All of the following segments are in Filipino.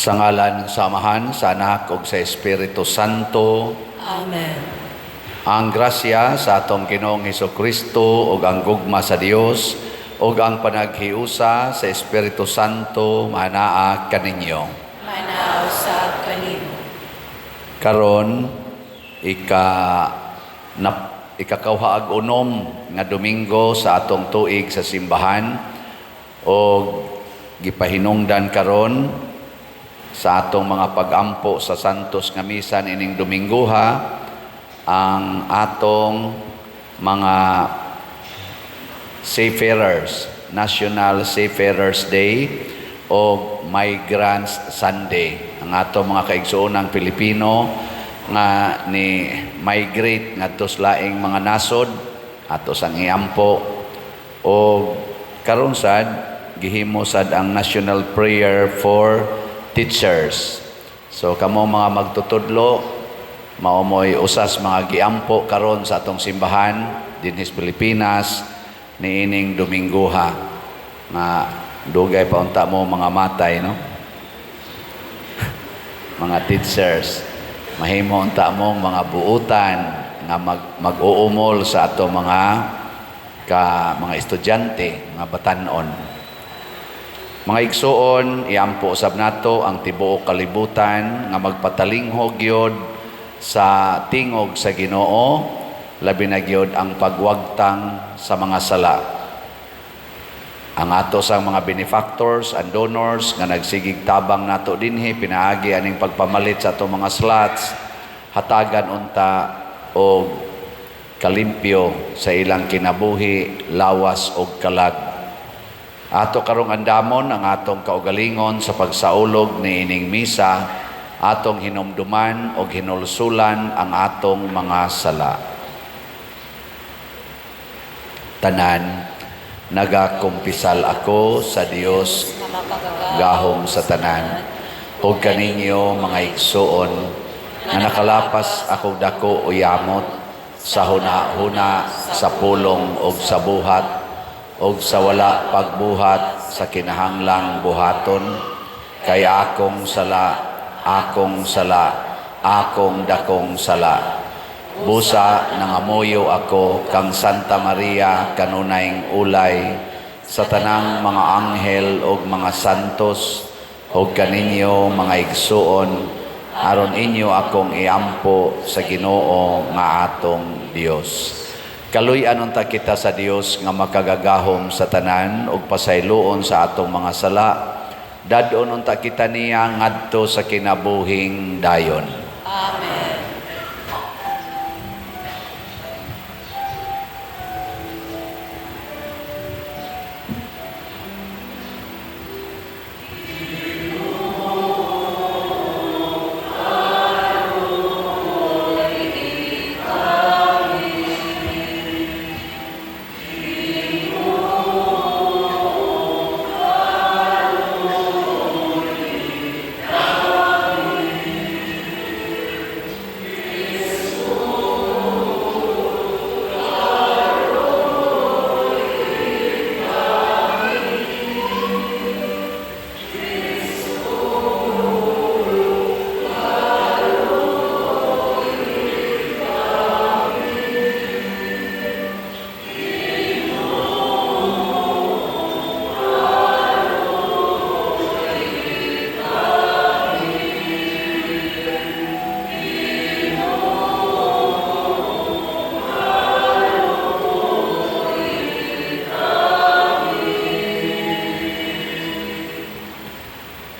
Sa ngalan ng samahan, sa Anak ug sa Espiritu Santo. Amen. Ang grasya sa atong Ginoong Hesukristo ug ang gugma sa Dios ug ang panaghiusa sa Espiritu Santo manaa kaninyo. Manaw sa kanimo. Karon ikakauhaag unom nga Domingo sa atong tuig sa simbahan ug gipahinungdan karon sa atong mga pag-ampo sa Santos nga misa ining Dominggoha ang atong mga Seafarers, National Seafarers Day o Migrants Sunday. Ang atong mga kaigsuonang Pilipino nga ni migrate ngadto sa laing mga nasod ato sang iampo o karon sad gihimo sad ang National Prayer for Teachers. So kamo mga magtutudlo mao moy usas mga giampo karon sa atong simbahan dinhi sa Pilipinas niining Dominggoha nga dugay pa unta mo mga matay no mga teachers mahimo unta mo mga buutan nga mag-uumol sa ato mga estudyante mga batan-on. Mga igsuon, iampo usab nato ang tibuok kalibutan nga magpatalinghog gyud sa tingog sa Ginoo, labi na gyud ang pagwagtang sa mga sala. Ang ato sang mga benefactors and donors nga nagsigig tabang nato dinhi pinaagi aning pagpamalit sa ato mga slots, hatagan unta og kalimpyo sa ilang kinabuhi, lawas og kalag. Ato karong andamon ang atong kaugalingon sa pagsaulog ni ining misa, atong hinumduman o hinulsulan ang atong mga sala. Tanan, nagakumpisal ako sa Dios gahom sa tanan, ug kaninyo mga igsuon, nga nakalapas ako dako uyamot sa huna-huna, sa pulong ug sa buhat, og sa wala pagbuhat sa kinahanglang buhaton, kay akong sala, akong dakong sala. Busa nangamuyo ako kang Santa Maria kanunayng ulay, sa tanang mga anghel og mga santos, og kaninyo mga igsuon, aron inyo akong iampo sa Ginoo nga atong Dios. Kaluy-an unta kita sa Dios nga makagagahom sa tanan ug pasayloon sa atong mga sala. Dadon unta kita niya ngadto sa kinabuhing dayon. Amen.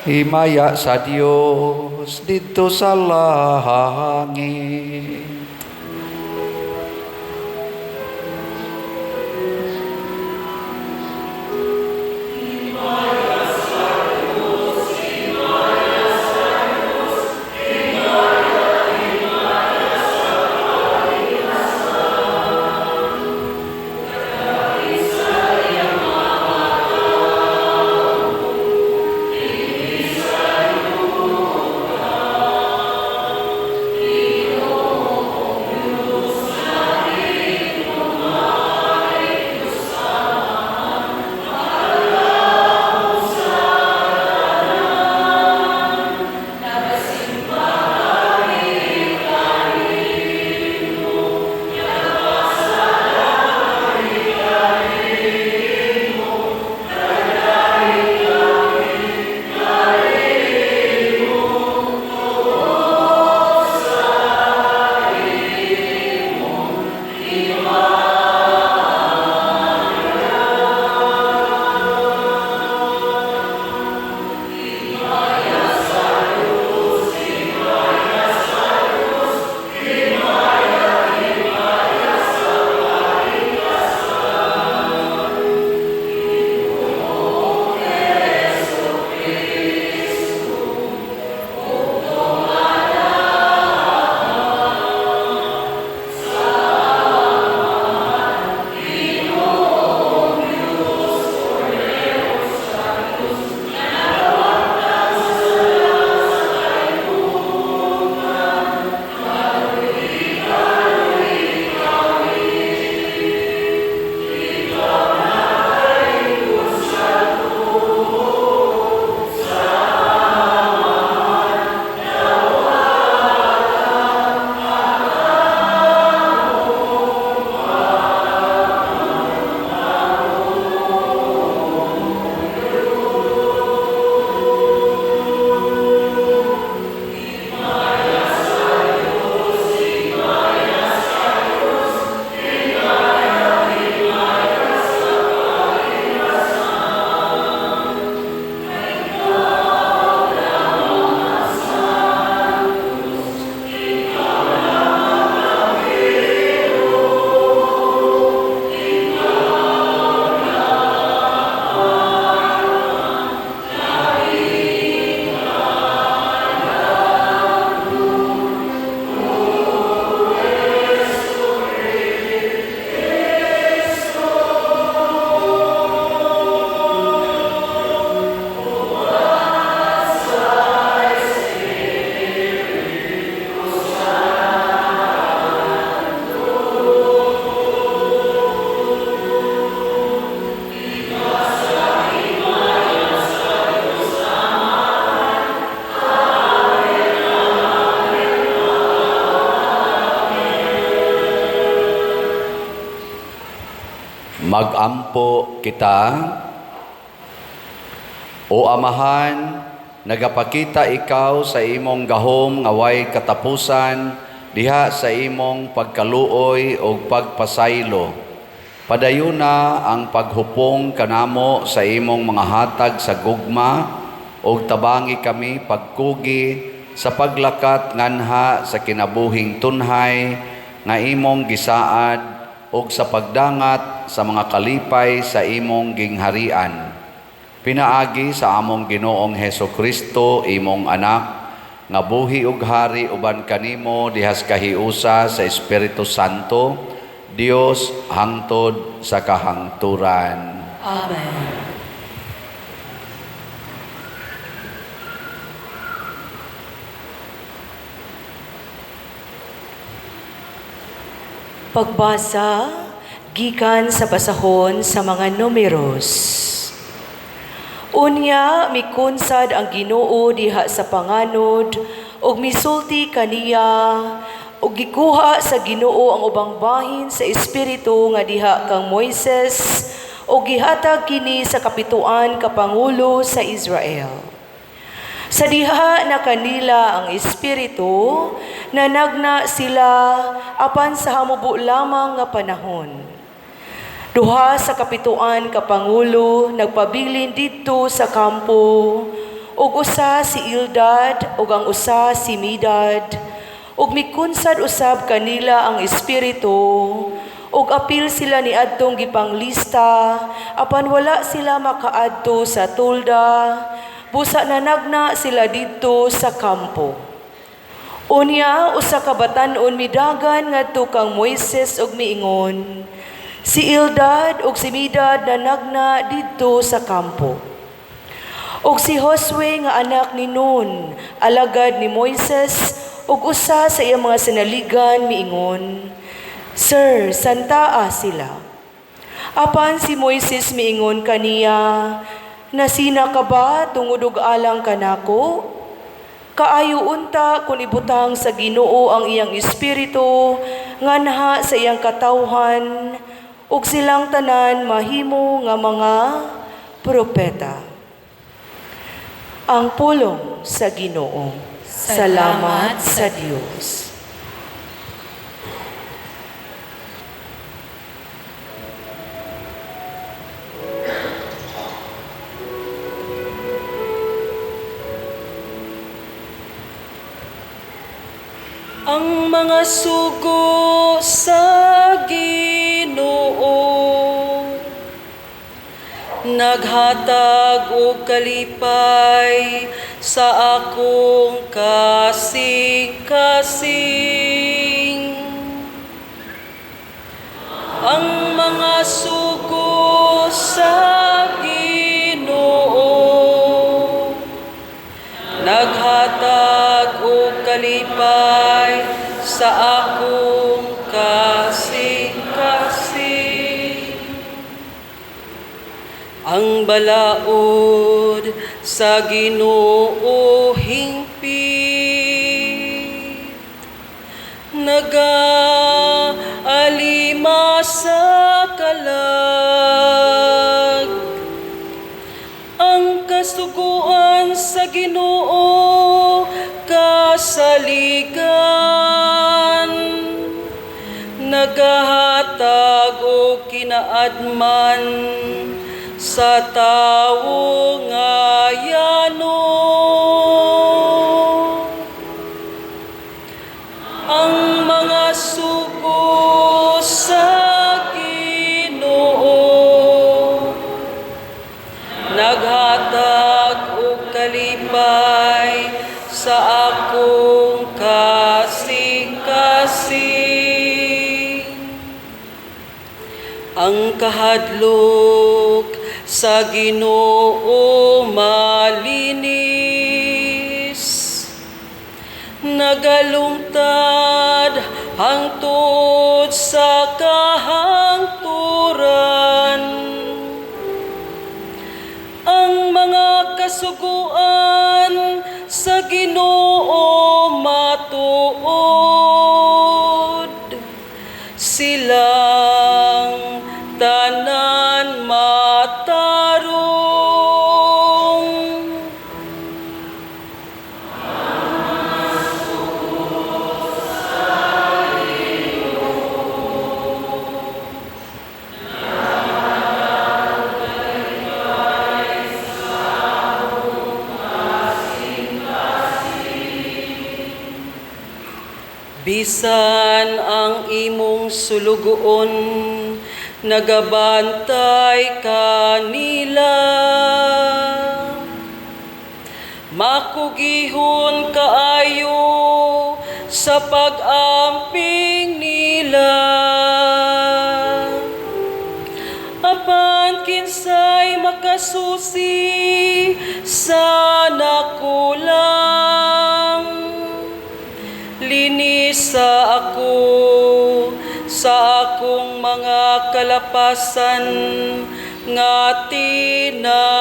Himaya sa Dios dito sa langit. Magampo kita. O Amahan, nagapakita ikaw sa imong gahom nga way katapusan diha sa imong pagkaluoy o pagpasaylo. Padayuna ang paghupong kanamo sa imong mga hatag sa gugma o tabangi kami pagkugi sa paglakat nganha sa kinabuhing tunhay nga imong gisaad o sa pagdangat sa mga kalipay sa imong gingharian. Pinaagi sa among Ginoong Hesukristo, imong anak, nga buhi ug hari uban kanimo dihas kahiusa sa Espiritu Santo, Dios hangtod sa kahangturan. Amen. Pagbasa gikan sa basahon sa mga Numeros. Unya mikunsad ang Ginoo diha sa panganod ug misulti kaniya ug gikuha sa Ginoo ang ubang bahin sa espiritu nga diha kang Moises ug gihatag kini sa kapituan ka pangulo sa Israel. Sa diha na kanila ang espiritu, nanagna sila apan sa hamubo lamang nga panahon. Duha sa kapituan ka pangulo nagpabilin didto sa kampo, ug usa si Eldad ug ang usa si Medad, ug mikunsad usab kanila ang espiritu, ug apil sila ni adtong gipanglista, apan wala sila makaadto sa tulda, busa nanagna sila didto sa kampo. Unya usa ka batan-on midagan ngadto kang Moises ug miingon, si Eldad ug si Medad nanagna didto sa kampo. Ug si Josue nga anak ni Nun, alagad ni Moises, ug usa sa iyang mga sinaligan miingon, Sir, santaa sila. Apan si Moises miingon kaniya, nasina ka ba tungod og alang kanako? Kaayo unta kung ibutang sa Ginoo ang iyang espiritu nganha sa iyang katawhan, ug silang tanan mahimo nga mga propeta. Ang pulong sa Ginoo. Salamat sa Dios. Ang mga sugo sa Ginoo naghatag og kalipay sa akong kasing-kasing. Ang mga sugo sa Ginoo naghatag og kalipay sa akong kasing-kasing. Ang balaod sa Ginoo hingpit, nagaalima sa kalag. Ang kasuguan sa Ginoo kasaligan, nagahatag o kinaadman sa tawo nga yano. Ang mga sugo sa Ginoo naghatag og kalipay sa akong kasing-kasing. Ang kahadlok sa Ginoo malinis, nagalungtad hangtod sa kahangturan. Ang mga kasuguan sa Ginoo matuod, silang tanan tanan matarong. Bisan ang imong sulugoon, nagabantay kanila. Makugihon kaayo sa pag-amping nila. Apan kinsay makasusi sa nakulang. Linis sa ako sa akong mga kalapasan nga tinaguan.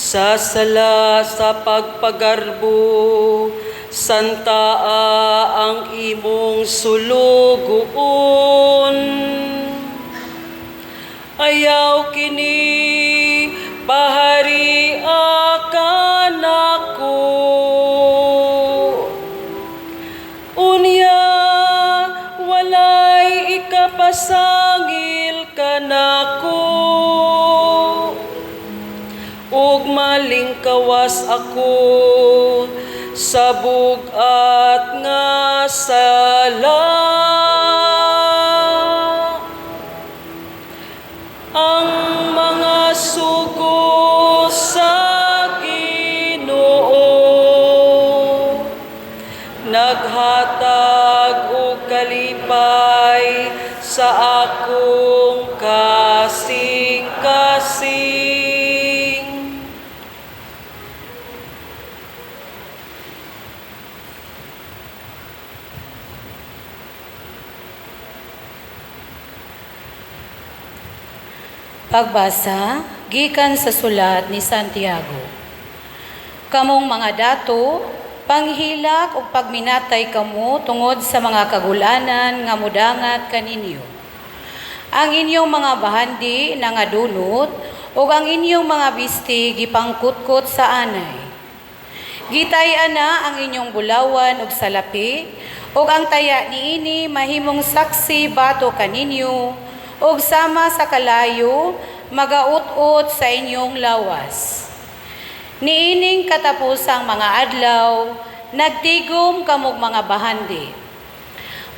Sasala sa pagpagarbo, santaa ang imong sulugoon. Ayaw kini pahari akan ako. Unya walay ikapasangil kanako. Ug malingkawas ako sa bugat nga sala. Ang mga sugo sa Ginoo naghatag og kalipay sa akong kasing-kasing. Pagbasa, gikan sa sulat ni Santiago. Kamong mga dato, panghilak o pagminatay kamo tungod sa mga kagulanan nga mudangat kaninyo. Ang inyong mga bahandi nangadunot o ang inyong mga bisti gipangkutkot sa anay. Gitay-an na ang inyong bulawan og salapi o ang taya niini mahimong saksi bato kaninyo ug sama sa kalayo, magaut-ut sa inyong lawas. Niining katapusang mga adlaw, nagtigom kamog mga bahandi.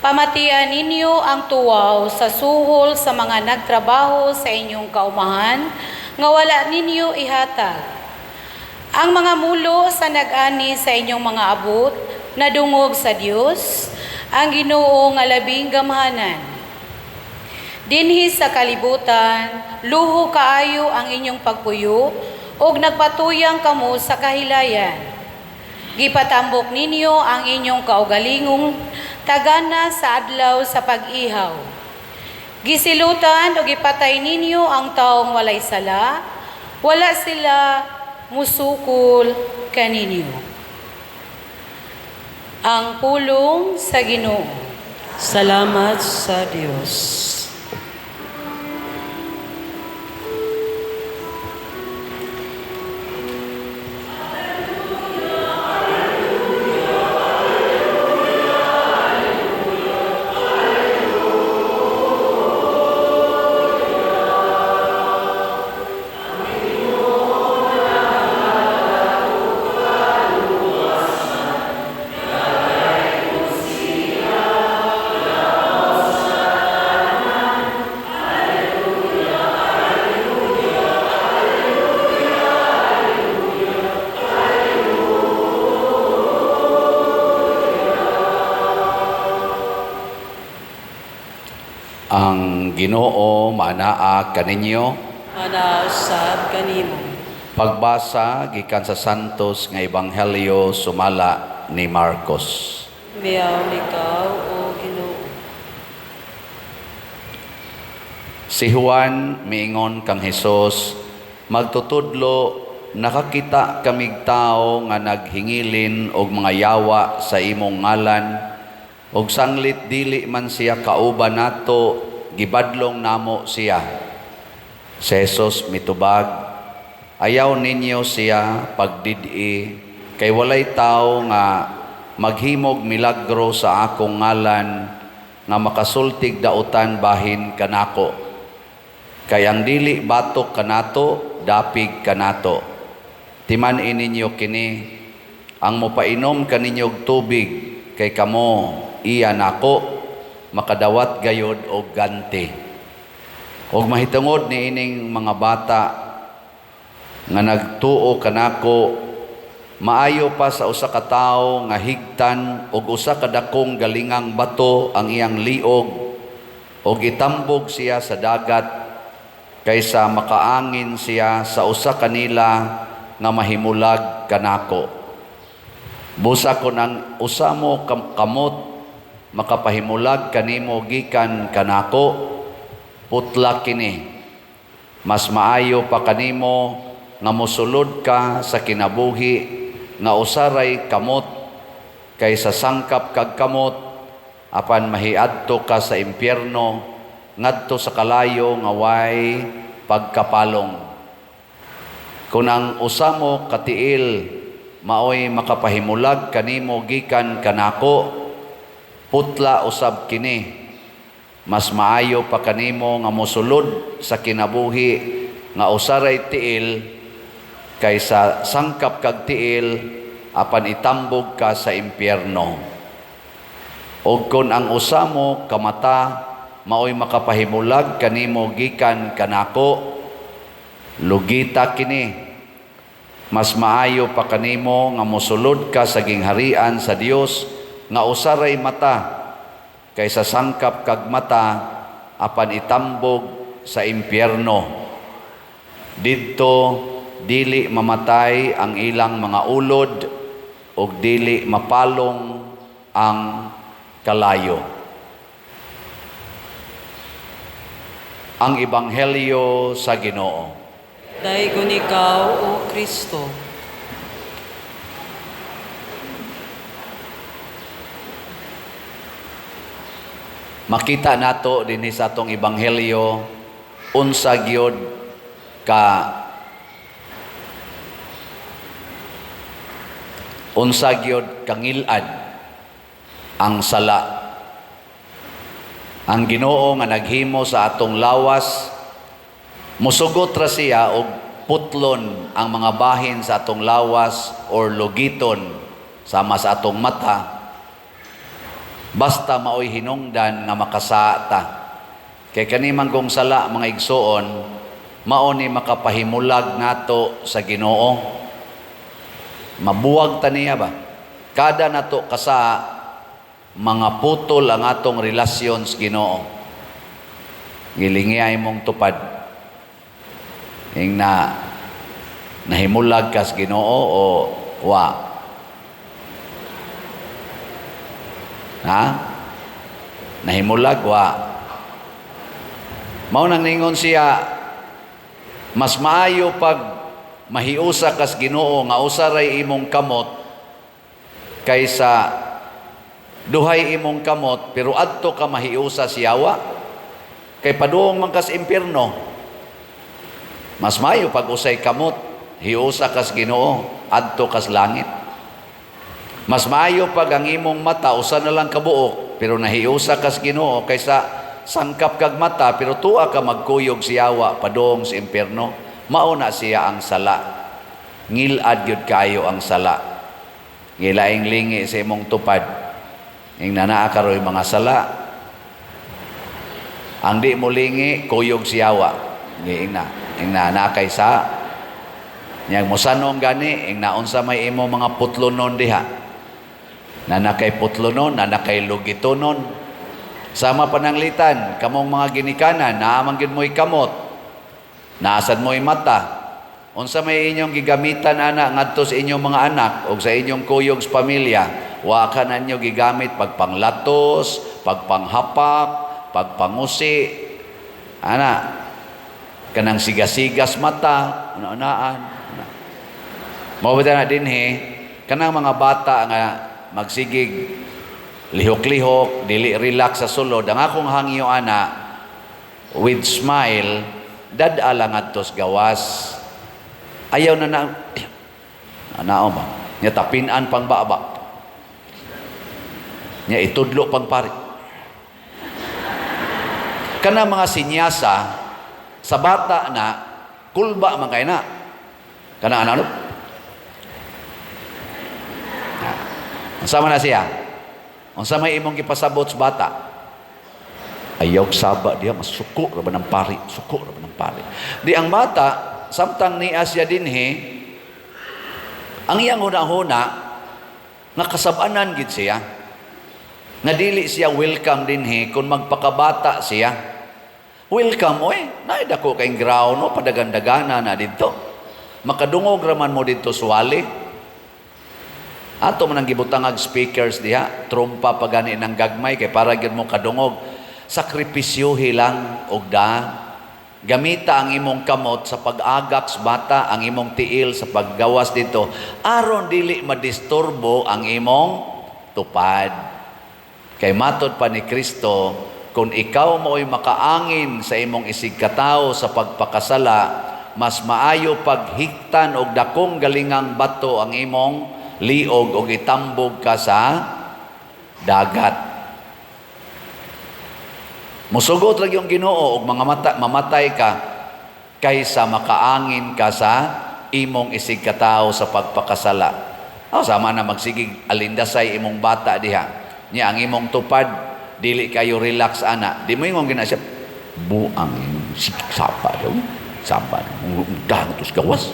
Pamatian ninyo ang tuwaw sa suhol sa mga nagtrabaho sa inyong kaumahan, nga wala ninyo ihatag. Ang mga mulo sa nag-ani sa inyong mga abot, nadungog sa Dios, ang Ginoo nga labing gamhanan. Dinhi sa kalibutan, luho kaayo ang inyong pagpuyo, ug nagpatuyang kamo sa kahilayan. Gipatambok ninyo ang inyong kaugalingong tagana sa adlaw sa pag-ihaw. Gisilutan o gipatay ninyo ang taong walay sala, wala sila musukol kaninyo. Ang pulong sa Ginoo. Salamat sa Diyos. Ang Ginoo maanaa kaninyo. Manausab kanimo. Pagbasa gikan sa Santos nga Ebanghelyo sumala ni Marcos. Miyaw ikaw, O Ginoo. Si Juan miingon kang Hesus, magtutudlo, nakakita kamig tao nga naghingilin og mga yawa sa imong ngalan, og sanglit dili man siya kauban nato, gibadlong namo siya. Si Hesus mitubag, ayaw ninyo siya pagdid-i, kay walay tao nga maghimog milagro sa akong ngalan nga makasultig dautan bahin kanako. Kay ang dili batok kanato, dapig kanato. Timan ininyo kini, ang mopainom kaninyog tubig, kay kamo iya nako, makadawat gayod og ganti. Og mahitungod ni ining mga bata nga nagtuo kanako, maayo pa sa usa ka tawo nga higtan og usa ka dakong galingang bato ang iyang liog og itambog siya sa dagat kaysa makaangin siya sa usa kanila nga mahimulag kanako. Busa ko nang usa mo kamot makapahimulag kanimo gikan kanako, putla kini. Mas maayo pa kanimo nga mosulod ka sa kinabuhi nga usaray kamot kaysa sangkap kag kamot apan mahiadto ka sa impyerno ngadto sa kalayo nga way pagkapalong. Kung ang usa mo katiil maoy makapahimulag kanimo gikan kanako, putla usab kini. Mas maayo pa kanimo nga mosulod sa kinabuhi nga usaray tiil kaysa sangkap kag tiil apan itambog ka sa impyerno. Og kun ang usa mo kamata maoy makapahimulag kanimo gikan kanako, lugita kini. Mas maayo pa kanimo nga mosulod ka sa gingharian sa Dios nga usaray mata kaysa sangkap kag mata apan itambog sa impyerno. Didto dili mamatay ang ilang mga ulod ug dili mapalong ang kalayo. Ang Ebanghelyo sa Ginoo. Daigon ikaw, O Kristo. Makita nato dinhi sa atong Ebanghelyo unsa gyud kangilad ang sala. Ang Ginoo nga naghimo sa atong lawas, musugot ra siya og putlon ang mga bahin sa atong lawas or lugiton sama sa atong mata, basta maoy hinungdan nga makasata. Kay kanimang kong sala mga igsoon, mao ni makapahimulag nato sa Ginoo. Mabuwag ta niya ba? Kada nato kasa mga putol ang atong relasyon sa Ginoo. Gilingi ay mong tupad. Ing nahimulag ka sa Ginoo o wa? Ha? Nahimulag wa? Mao nang ningon siya, mas maayo pag mahiusa ka sa Ginoo nga usaray imong kamot kaysa duhay imong kamot pero adto ka mahiusa siyawa, kay paduong man kas impyerno. Mas maayo pag usay kamot hiusa kas Ginoo adto kas langit. Mas maayo pag ang imong mata usa na lang kabuok pero nahiusa kas Ginoo kaysa sangkap kag mata pero tuwa ka magkuyog siyawa padung sa impyerno. Mao na siya ang sala. Ngilad gyud kayo ang sala. Gilaing lingi sa imong tupad. Ing nanaa karoy mga sala. Ang di mo lingi kuyog siyawa. Ing na kay sa yang mosanom gani ing naon sa may imo mga putlonon diha. Nanakay putlonon, nanakay lugitonon. Sama pananglitan, kamong mga ginikanan, naamang gid mo'y kamot. Naasan mo'y mata. Unsa may inyong gigamitan ana ngadto sa inyong mga anak o sa inyong kuyog sa pamilya, wa ka na ninyo gigamit pagpanglatos, pagpanghapak, pagpangusi, ana, kanang sigasigas mata, ano-anaan. Mawala na din kanang mga bata nga magsigig, lihok-lihok, dili relax sa sulod. Ang akong hangyo ana, with smile, dadala ngadtos gawas. Ayaw na anao ba? Nya tapinan pang baba. Nya itudlo pang pari. Kana mga sinyasa sa bata na kulba man kay na. Kana ano? Unsama na siya? Unsa may imong gipasabot sa bata? Ayaw saba dia masuko ra ba ng pari, suko ra ba ng pari. Di ang bata samtang ni Asya dinhi, ang iyang huna-huna, nakasab-anan gid siya, nga dili siya welcome dinhi kung magpakabata siya. Welcome, oy, naidako kayong ground, no, padagandagana na dito. Makadungog raman mo dito suwali. Ato man ang gibutangag speakers diha, trumpa pa gani ng gagmay, kay para gid mo kadungog. Sakripisyohi lang, ogda. Gamita ang imong kamot sa pag-agak sa bata, ang imong tiil sa paggawas dito, aron dili madisturbo ang imong tupad. Kay matod pa ni Kristo, kung ikaw mo'y makaangin sa imong isigkatao sa pagpakasala, mas maayo paghiktan og dakong galingang bato ang imong liog og itambog ka sa dagat. Musugot lagi yung Ginoo og mga mamatay ka kaysa makaangin ka sa imong isigkatao sa pagpakasala. Sama na magsigig alindasay imong bata diha. Nya ang imong tupad dili kayo relax ana. Di mo ingong ginasya buang sapa daw. Sapa. Dang tus gawas.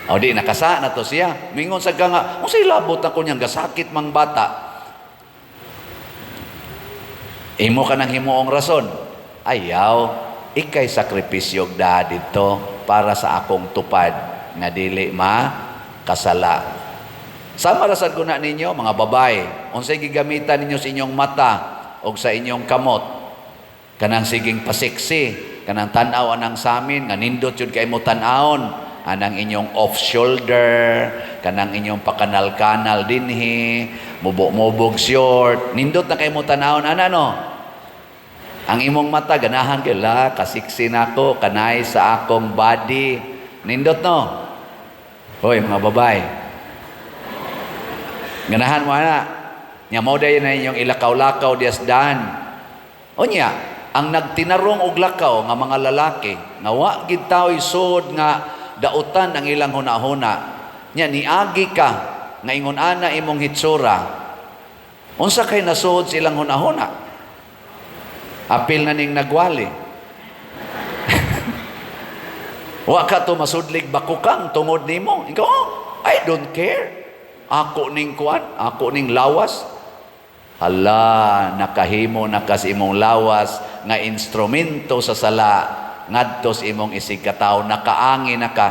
O di nakasa na to siya. Mingon sa nga, unsay labot ako niyang gasakit mang bata. Imo ka ng himuong rason. Ayaw, ikay sakripisyo da dito para sa akong tupad nga dili kasala. Sama rasad ko na ninyo, mga babay, unsay gigamitan ninyo sa inyong mata o sa inyong kamot. Kanang siging pasiksi, kanang tanaw anang samin, nga nindot yun kay mo tanawon, anang inyong off-shoulder, kanang inyong pakanal-kanal dinhi, mubog-mubog short, nindot na kay mo tanawon, no? Ang imong mata, ganahan kila, kasiksi na ako, kanay sa akong body, nindot no? Hoy, mga babay, ganahan mo na, nya mo dayon na inyong ilakaw-lakaw diasdan. O niya, ang nagtinarong og lakaw nga mga lalaki, nga wa gid tawo isod nga dautan ang ilang hunahuna, nya niagi ka nga ingon ana imong hitsura, unsa kay nasuod sa ilang hunahuna? Apil na ning nagwali. Wa ka to masudlig bakukang tungod nimo. Ikaw, I don't care. Ako ning kuan, ako ning lawas. Hala, nakahimo na kas imong lawas nga instrumento sa sala ngadto sa imong isigkataw, nakaangi na ka,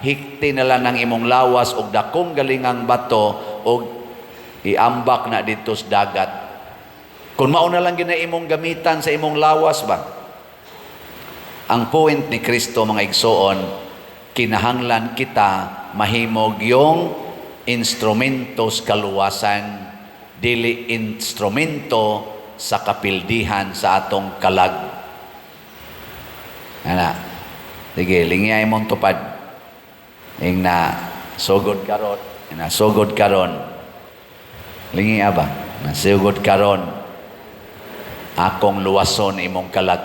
hikti na lang ng imong lawas og dakong galingang bato og iambak na dito sa dagat. Kung mauna lang gina imong gamitan sa imong lawas ba? Ang point ni Kristo, mga igsoon, kinahanglan kita mahimog yung instrumento sa kaluwasan, dili instrumento sa kapildihan sa atong kalag. Ana, sige, lingya imong tupad. Ing na sugod karon, na sugod karon. Lingi ba? Na sugod karon. Akong luwason imong kalag.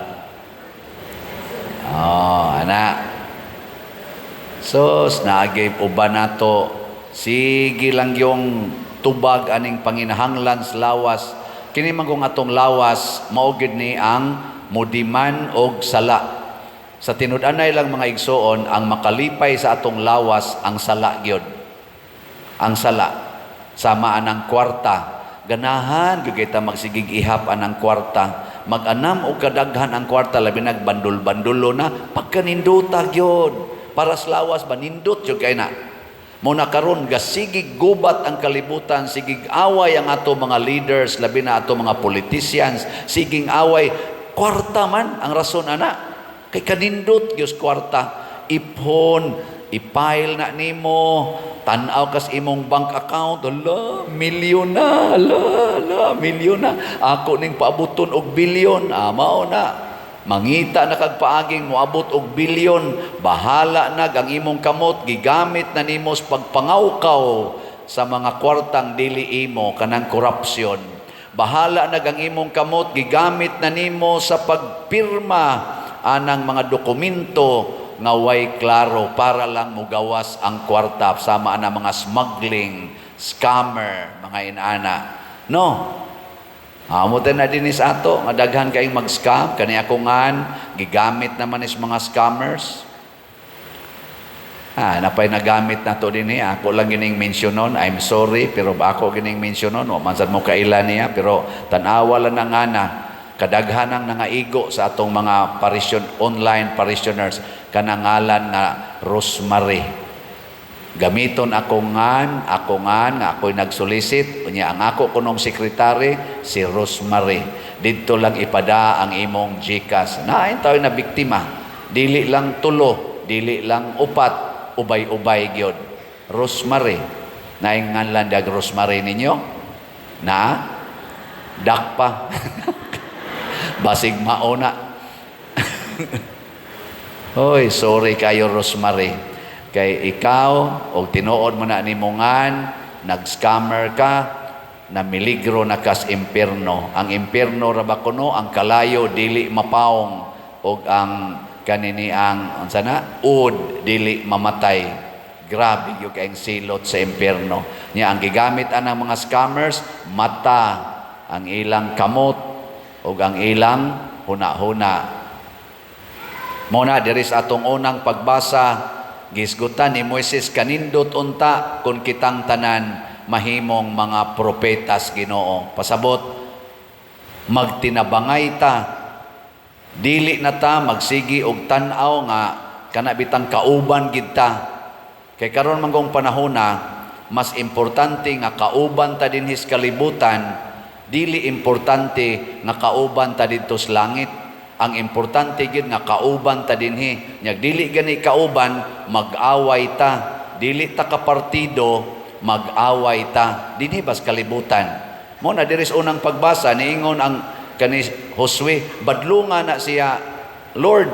Ana. Sos, naagay uban nato. Sige lang yung tubag aning panginahanglan sa lawas. Kini man kung atong lawas, maugid ni ang mudiman og sala. Sa tinud-anay lang mga igsoon, ang makalipay sa atong lawas, ang sala gyud. Ang sala. Sama anang kwarta. Ganahan, kita magsigig ihap anang kwarta. Mag-anam o kadaghan ang kwarta, labi nagbandul-bandulo na, pagkaninduta gyud. para sa lawas ba nindot jud kay na. Muna karon gasigig gubat ang kalibutan, sigig away ang ato mga leaders, labi na ato mga politicians, siging away kwarta man ang rason ana. Kay kanindot gyud kwarta, ipon, ipile na nimo, tan-aw kas imong bank account, milyon na, milyon na. Ako ning paabuton og bilyon, mao na. Mangita na kag paaging moabot og bilyon, bahala na ang imong kamot, gigamit na nimo sa pagpangawkaw sa mga kwartang dili imo kanang korupsyon. Bahala na ang imong kamot, gigamit na nimo sa pagpirma anang mga dokumento nga way klaro para lang mugawas ang kwarta sama na mga smuggling, scammer, mga inana. No. Amutan na din is ato, nga daghan kayong mag-scam, kani ako ngan, gigamit naman is mga scammers. Napay nagamit na to din ako lang gining mensyonon, I'm sorry, pero ako gining mensyonon, o mansad mo kailan niya, pero tanawa lang na nga na, kadaghanang nangaigo sa atong mga online parishioners, kanangalan nga Rosemary. Gamiton ako nga ako'y nagsolicit, unya ang ako kunong sekretary, si Rosemary. Dito lang ipada ang imong GCash. Nain tayo na biktima. Dili lang tulo, dili lang upat, ubay-ubay gyud. Rosemary. Naing nganlan dag Rosemary ninyo? Na? Dakpa. Basig mauna. Hoy, sorry kayo Rosemary. Kay ikaw, o tinuod mo na ni Mungan, nag-scammer ka, na miligro na kas impierno. Ang impierno raba kuno, ang kalayo, dili mapaong, o ang kanini ang, ud, dili mamatay. Grabe yung kayong silot sa impierno. Niya, ang gigamit ang mga scammers, mata, ang ilang kamot, o ang ilang huna-huna. Muna, diris atong unang pagbasa, gisgutan ni Moises kanindot unta kung kitang tanan mahimong mga propetas Ginoo. Pasabot, magtinabangay ta, dili na ta magsigi og tan-aw nga kanabitang kauban gid ta. Kay karon manggong panahona, mas importante nga kauban ta dinhi sa kalibutan, dili importante nga kauban ta didto sa langit. Ang importante gid nga kauban ta dinhi. Nya dili gani kauban, mag-away ta. Dili ta ka partido, mag-away ta. Dinhi bas kalibutan. Mo na diris unang pagbasa niingon ang kani Josue, badlunga na siya Lord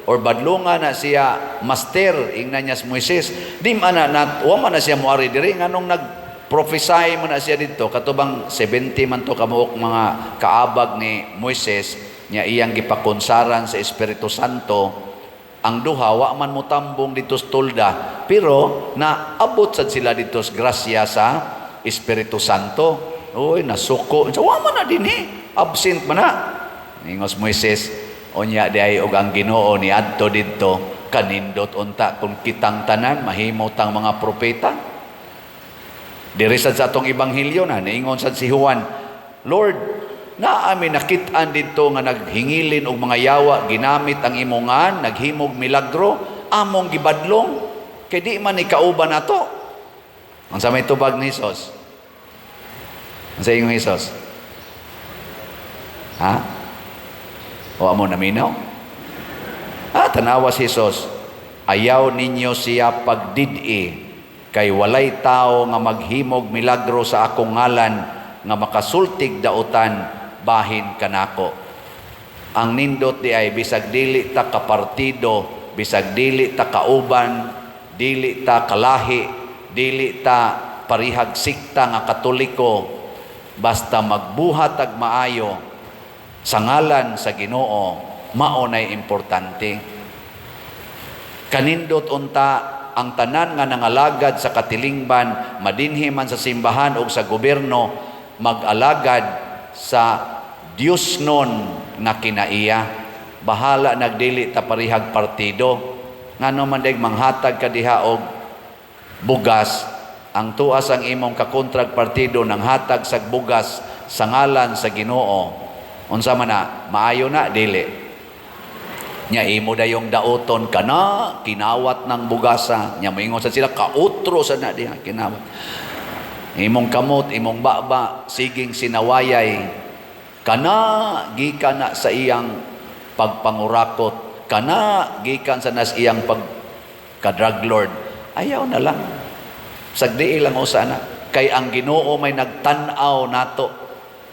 or badlunga na siya Master ingna niya Moises. Di man na wa man na siya moari diri nganong nag-prophesy man na siya didto katubang 70 man to kamuok mga kaabag ni Moises. Nya iyang gipakonsaran sa Espiritu Santo, ang duha wa man mutambong dito sa tolda, pero naabot sad sila dito sa grasya sa Espiritu Santo. Oy, nasuko. Wa man na dinhi, absent man na. Ingos Moises, unya di ay og ang Ginoo ni adto didto, kanindot unta kung kitang tanan mahimo tang mga propeta. Diri sad sa atong ebanghelyo na niingon sad si Juan, Lord, amin nakitaan dito nga naghingilin og mga yawa, ginamit ang imongan, naghimog milagro, among gibadlong, kay di man ikauban nato. Ang sa may tubag ni Jesus. Ang sa iyong Jesus. O amo naminaw? Tanawa si Jesus, ayaw ninyo siya pagdidi, kay walay tao nga maghimog milagro sa akong ngalan, nga makasultig dautan, bahin kanako. Ang nindot di ay bisag dili ta kapartido, bisag dili ta kauban, dili ta kalahi, dili ta parihag sikta nga katoliko, basta magbuhat ag maayo sa ngalan sa Ginoo, mao nay importante. Kanindot unta ang tanan nga nangalagad sa katilingban, madinhi man sa simbahan o sa gobyerno, mag-alagad sa Dios nun na kinaiya. Bahala nagdili ta parihag partido. Ngano man dayeg manghatag ka diha og bugas, ang tuas ang imong kakontrag partido nang hatag sa bugas sa ngalan sa Ginoo. Unsa man na, maayo na dili. Nya imo dayong dauton kana kinawat ng bugasa. Nya moingon sa sila kautro sa na diha kinawat. Imong kamot, imong baba, siging sinawayay kana gikan na sa iyang pagpangurakot, kana gikan sa nas iyang pagka-drug lord. Ayaw na lang. Sagdi lang usana. Kay ang Ginoo may nagtan-aw nato.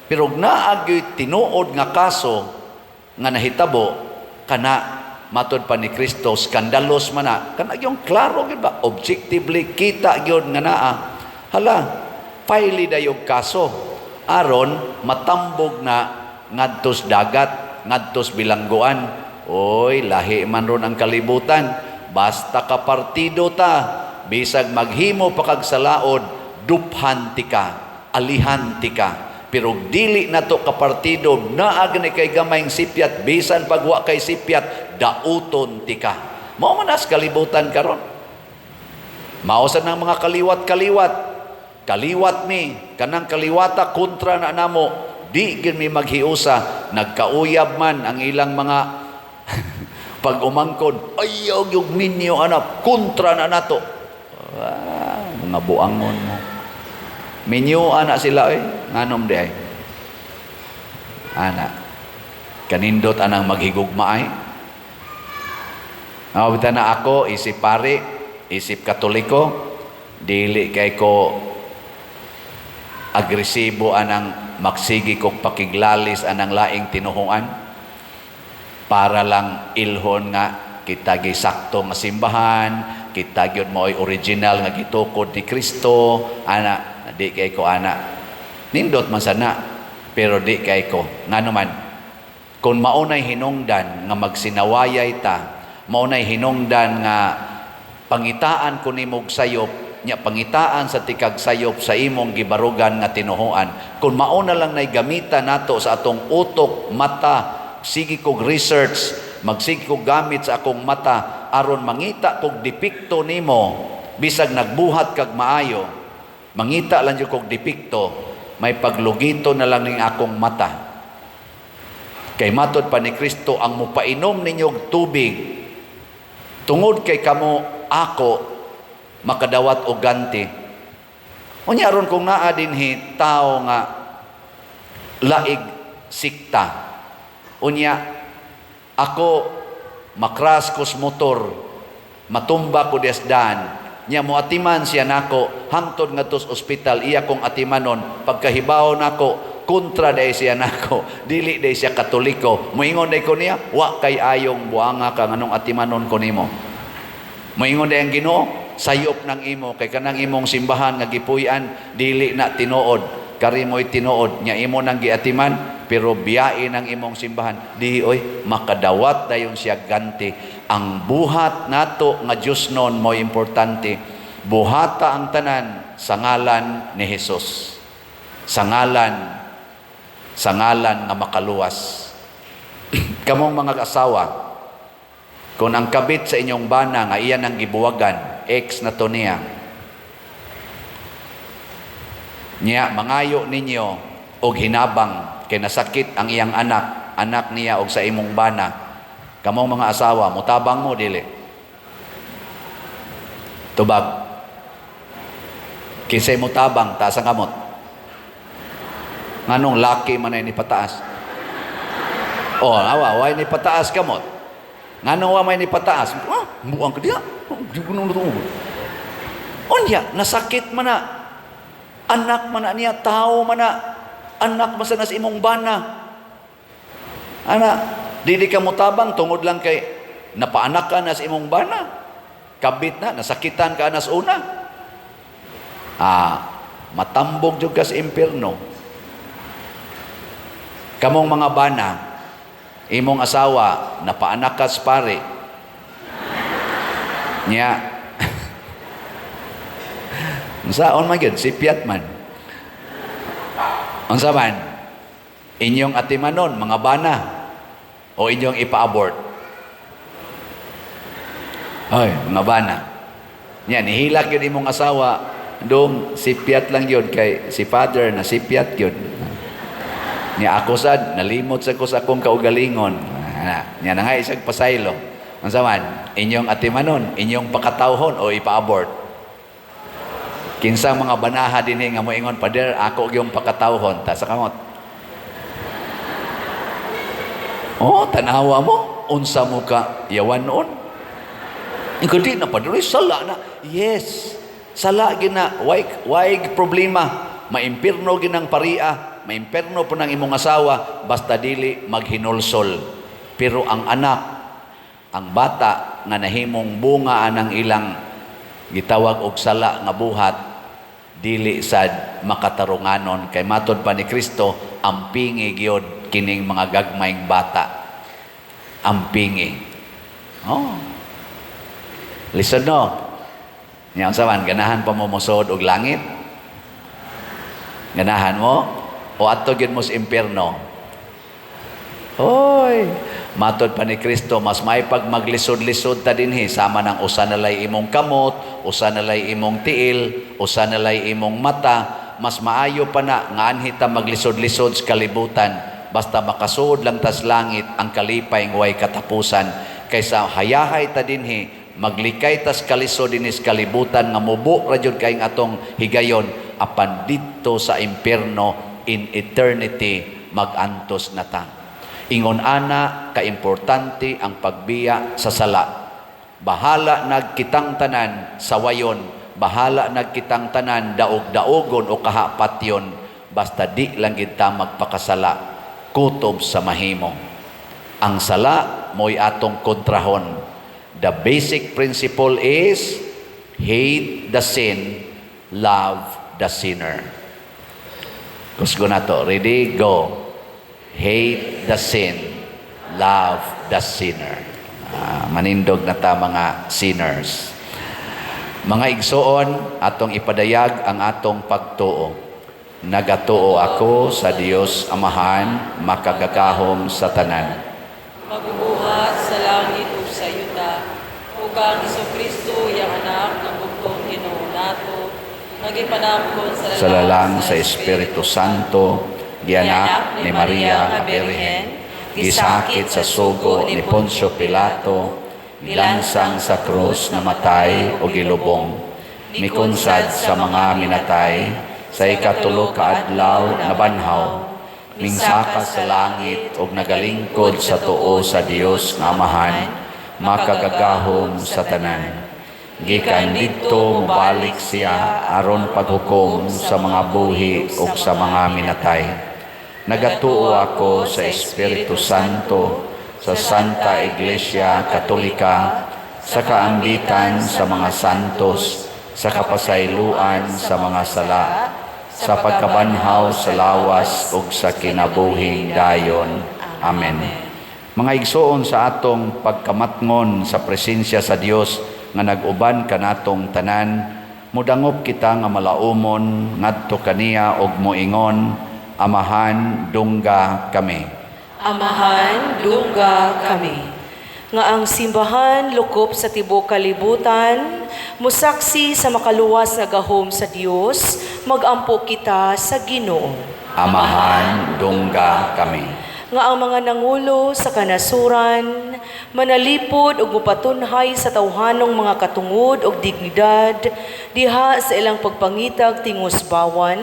Pero naagyoy tinuod nga kaso nga nahitabo kana matod pa ni Kristo skandalos man na kana yung klaro gyud ba objectively kita gyud nga naa hala paili dayog kaso aron matambog na ngadtos dagat ngadtos bilangguan oy lahi man ron ang kalibutan basta ka partido ta bisag maghimo pa kag salaod duphan ti ka alihan ti ka. Pero dili na to kapartido, naag ni kay gamayng sipyat, bisan pagwa kay sipyat, dauton tika. Mao man as kalibutan karon. Mausan ng mga kaliwat-kaliwat. Kaliwat mi, kanang kaliwata kontra na namo, di gid mi maghiusa, nagkauyab man ang ilang mga pag-umangkod, ayaw yung ninyo anak, kontra na nato. Mga buangon mo. Minyo anak sila nganom di ay anak kanindot anang maghigugma ay awita na ako isip pare isip katoliko dili kay ko agresibo anang magsigi kog pakiglalis anang laing tinuhuan para lang ilhon nga kita gisakto nga simbahan kita gyud mo'y original nga gitukod ni Kristo ana di kay ko ana nindot man sana pero di kay ko ngano man kung maunay hinungdan nga magsinawayay ta maunay hinungdan nga pangitaan ko nimog sayop nya pangitaan sa tikag sayop sa imong gibarugan nga tinuhuan kung mauna lang nay gamitan nato sa atong utok mata sige kog research magsige kog gamit sa akong mata aron mangita kog depekto nimo bisag nagbuhat kag maayo mangita lang yung kong depikto, may paglugito na lang ng akong mata. Kay matod pa ni Kristo, ang mupainom ninyong tubig, tungod kay kamo ako, makadawat o ganti. Unya ron kung naa dinhi, tao nga, laig sikta. Unya, ako, makras kos motor, matumba ko desdan, nya mo atiman siya nako hangtod ngadtos ospital iya kong atimanon pagkahibaw nako kontra day siya nako dili day siya katoliko moingon day ko niya wa kay ayong buanga ka nganong atimanon ko nimo moingon day ang Ginoo sayop nang imo kay kanang imong simbahan nga gipuy-an dili na tinuod kari mo'y tinuod nya imo nang giatiman pero biyain ang imong simbahan di oy makadawat dayon siya ganti ang buhat nato nga Dios non mo importante buhata ang tanan sa ngalan ni Hesus sa ngalan nga makaluwas kamong mga asawa kung ang kabit sa inyong bana nga iyan ang gibuwagan ex na to niya mangayo ninyo og hinabang kay nasakit ang iyang anak niya og sa imong bana kamong mga asawa mutabang mo dili tubag kinsay mutabang taas ang kamot nganong laki man ay ni pataas awa way ni pataas kamot nganong wa may ni pataas buang ka diha unya nasakit man na anak man na niya tao man na anak man sa nas imong bana dili ka mutabang tungod lang kay napaanak ka nas imong bana kabit na nasakitan ka nas una matambog jud ka sa impierno kamong mga bana imong asawa napaanak ka sa pare nya unsaon man gyud sipyat man unsa man inyong atimanon mga bana o inyong ipa-abort ay mga bana nya nihilak yun imong asawa dong sipyat lang yun kay si father na sipyat yun niya ako sad nalimot sa ko sa akong kaugalingon Nya na nga isang pasaylo. Unsa man? Inyong atimanon, inyong pakatawhon o ipa-abort. Kinsang mga banaha din nga mo ingon, Pader, ako yung pakatawhon. Ta sa kamot. Oh, tanawa mo. Unsa mo ka yawan noon? Ikaw di na, Pader, sala na. Yes. Sala gina. Why problema? Maimpirno ginang paria. Maimperno po ng imong asawa, basta dili maghinulsol. Pero ang anak, ang bata, nga nahimong bunga anang ilang gitawag og sala nga buhat, dili sad makatarunganon. Kay matod pa ni Kristo, ampingi gyud kining mga gagmayng bata. Ampingi. Oh. Listen no. Nya saman ganahan pa mo mosod og langit? Ganahan mo? O ato gyud mo sa impierno? Hoy, matod pa ni Kristo, mas may pag maglisod-lisod ta dinhi, sama ng usa nalay imong kamot, usa nalay imong tiil, usa nalay imong mata, mas maayo pa na nga anhi ta maglisod-lisod sa kalibutan, basta makasuod lang tas langit ang kalipay ng way katapusan, kaysa hayahay ta dinhi, maglikay tas kalisod dinhi sa kalibutan, nga mubo ra jud kay atong higayon, apan dito sa impierno, in eternity, magantos na ta. Ingon ana, kaimportante ang pagbiya sa sala. Bahala nagkitang tanan sa wayon, bahala nagkitang tanan daog-daogon o kahapatyon, basta di lang kita magpakasala, kutob sa mahimo. Ang sala mo'y atong kontrahon. The basic principle is, hate the sin, love the sinner. Kusgo na to. Ready? Go. Hate the sin. Love the sinner. Manindog na ta mga sinners. Mga igsoon, atong ipadayag ang atong pagtuo. Nagatuo ako sa Dios Amahan, makagagahom sa tanan. Magbubuhat sa langit o sa yuta, o kang Isokristo, yang anak ng bugtong Ginoo nato, nagipanamkon Sa lalang sa Espiritu Santo, gianak ni Maria nga Birhen, gisakit sa sugo ni Poncio Pilato, nilansang sa krus na matay o gilubong, mikunsad sa mga minatay, sa ikatulo ka adlaw na banhaw, mingsaka sa langit og nagalingkod sa tuo sa Dios nga Amahan, makagagahom sa tanan. Gikan dito mubalik siya aron paghukom sa mga buhi o sa mga minatay. Nagatuo ako sa Espiritu Santo, sa Santa Iglesia Katolika, sa kaambitan sa mga santos, sa kapasayloan sa mga sala, sa pagkabanhaw sa lawas ug sa kinabuhing dayon. Amen. Mga igsoon, sa atong pagkamatngon sa presensya sa Dios nga nag-uban kanatong tanan, mudangop kita nga malaumon ngadto kaniya og moingon, Amahan, dungga kami. Amahan, dungga kami. Nga ang simbahan lukop sa tibuok kalibutan, musaksi sa makaluwas nga gahom sa Dios, magampo kita sa Ginoo. Amahan, dungga kami. Nga ang mga nangulo sa kanasuran, manalipod ug mupatunhay sa tawhanong mga katungod ug dignidad, diha sa ilang pagpangitag tingos bawan,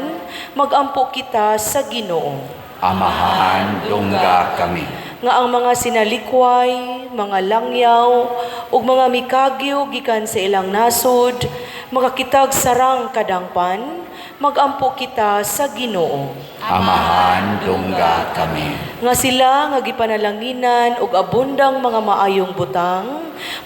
magampo kita sa Ginoo. Amahan, dungga kami. Nga ang mga sinalikway, mga langyaw, ug mga mikagyo gikan sa ilang nasod, makakitag sarang kadangpan, magampo kita sa Ginoo. Amahan, dungga kami. Nga sila nga gipanalanginan ug abundang mga maayong butang,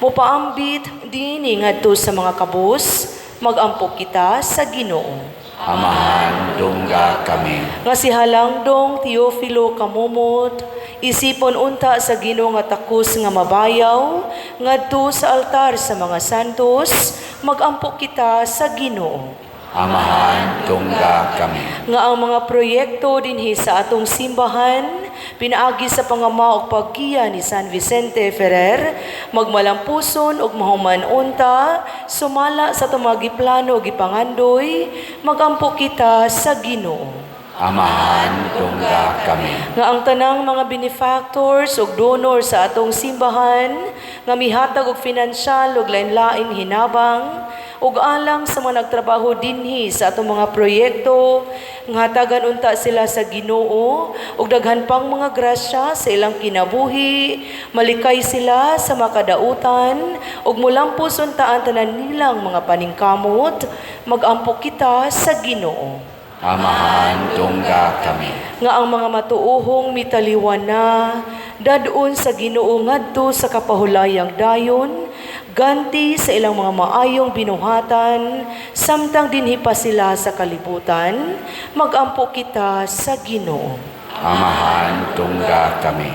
mopaambit dinhi ngadto sa mga kabus, magampo kita sa Ginoo. Amahan, dungga kami. Nga si Halangdong Teofilo Kamumot, isipon unta sa Ginoo nga takos nga mabayaw, ngadto sa altar sa mga santos, magampo kita sa Ginoo. Amahan, dungga kami. Nga ang mga proyekto dinhi sa atong simbahan, pinaagi sa pangama ug paggiya ni San Vicente Ferrer, magmalampuson ug mahuman unta, sumala sa tumagiplano ug ipangandoy, magampo kita sa Ginoo. Amahan, dungga kami. Nga ang tanang mga benefactors ug donor sa atong simbahan nga mihatag og pinansyal ug lain-laing hinabang ug alang sa mga nagtrabaho dinhi sa atong mga proyekto nga hatagan unta sila sa Ginoo ug daghan pang mga grasya sa ilang kinabuhi, malikay sila sa makadautan ug mulampos unta ang tanan nilang mga paningkamot, magampo kita sa Ginoo. Amahan dungga kami. Nga ang mga matuohong mitaliwan na dadun sa Ginoo ngadto sa kapahulayang dayon, ganti sa ilang mga maayong binuhatan, samtang dinhi pa sila sa kalibutan, magampo kita sa Ginoo. Amahan dungga kami.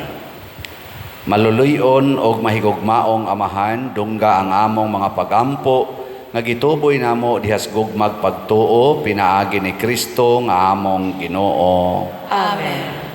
Maluluyon og mahigugmaong amahan dungga ang among mga pagampo nga gituboy namo dihas gugmag pagtuo pinaagi ni Kristo nga among Ginoo. Amen.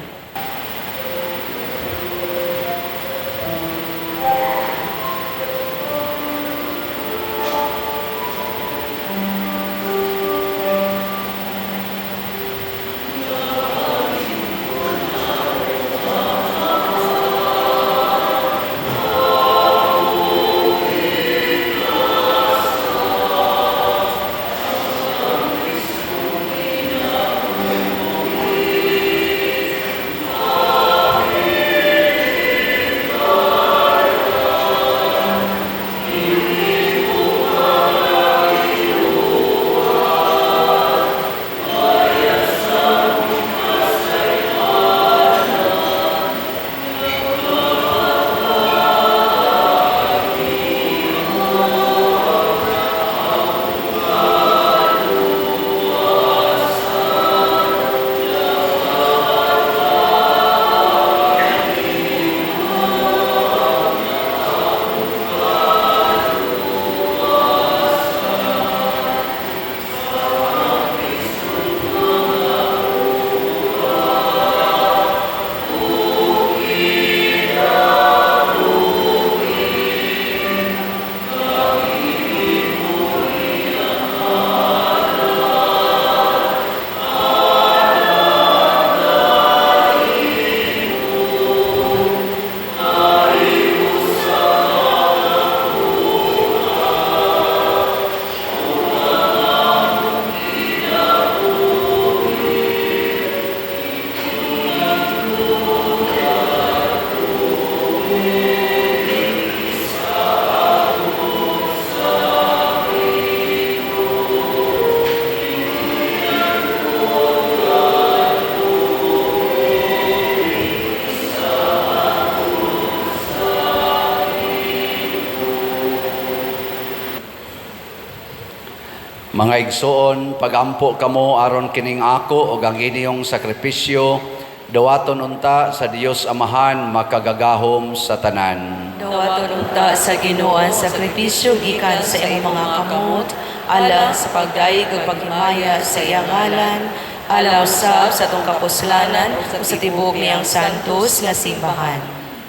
Mga igsoon, pagampo kamo aron kining ako ug ang inyong sakripisyo, dawaton unta sa Dios Amahan makagagahom sa tanan. Dawaton unta sa Ginoo ang sakripisyo gikan sa imong mga kamot, alang sa pagdaig ug paghimaya sa iyang ngalan, alang usab sa atong kapuslanan ug sa tibuok niyang santos nga simbahan.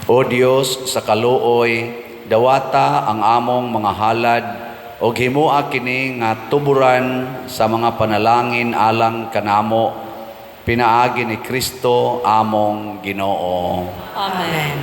O Dios sa kaluoy, dawata ang among mga halad o himua kini nga tuburan sa mga panalangin alang kanamo pinaagi ni Kristo among Ginoo. Amen.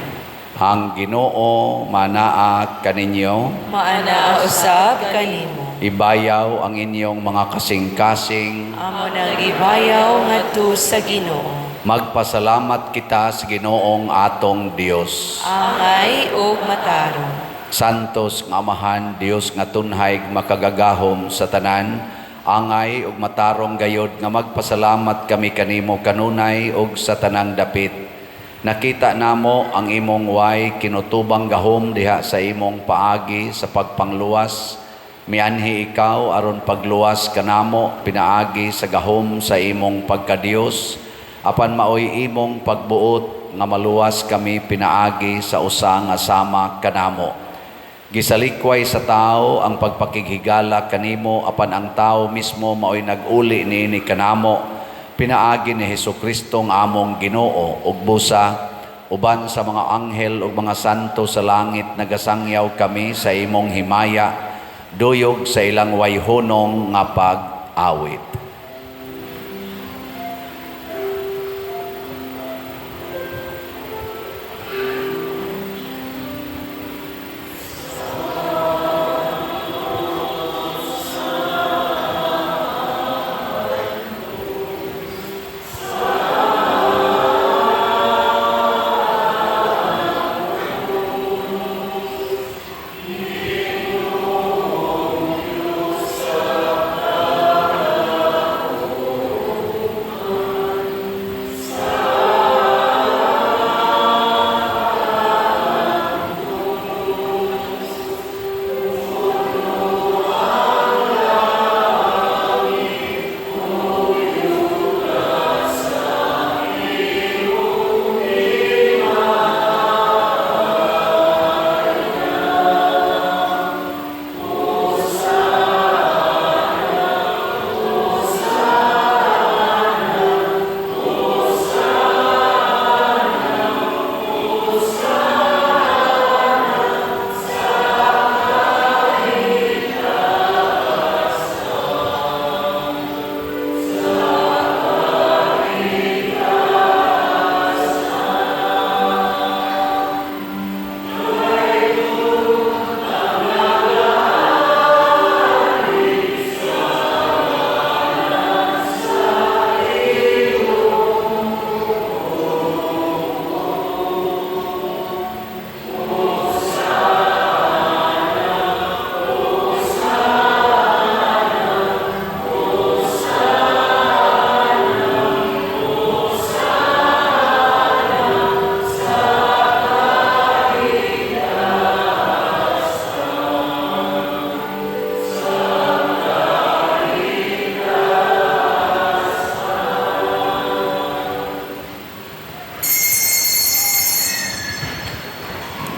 Ang Ginoo manaa kaninyo, Maana usab kanimo. ibayaw ang inyong mga kasing-kasing. Amo nang ibayaw ngadto sa Ginoo. Magpasalamat kita sa Ginoong atong Dios. Angay ug matarong. Santos nga Amahan, Dios nga tunhay makagagahom sa tanan, angay ug matarong gayod nga magpasalamat kami kanimo kanunay ug sa tanang dapit. Nakita namo ang imong way kinutubang gahom diha sa imong paagi sa pagpangluwas. Mianhi ikaw aron pagluwas kanamo pinaagi sa gahom sa imong pagkadios. Apan maoy imong pagbuot nga maluwas kami pinaagi sa usa nga sama kanamo. Gisalikway sa tao ang pagpakighigala kanimo, apan ang tao mismo maoy nag-uli niini kanamo, pinaagi ni Hesukristo nga among Ginoo, ug busa uban sa mga anghel ug mga santo sa langit nagasangyaw kami sa imong himaya, duyog sa ilang wayhonong nga pag-awit.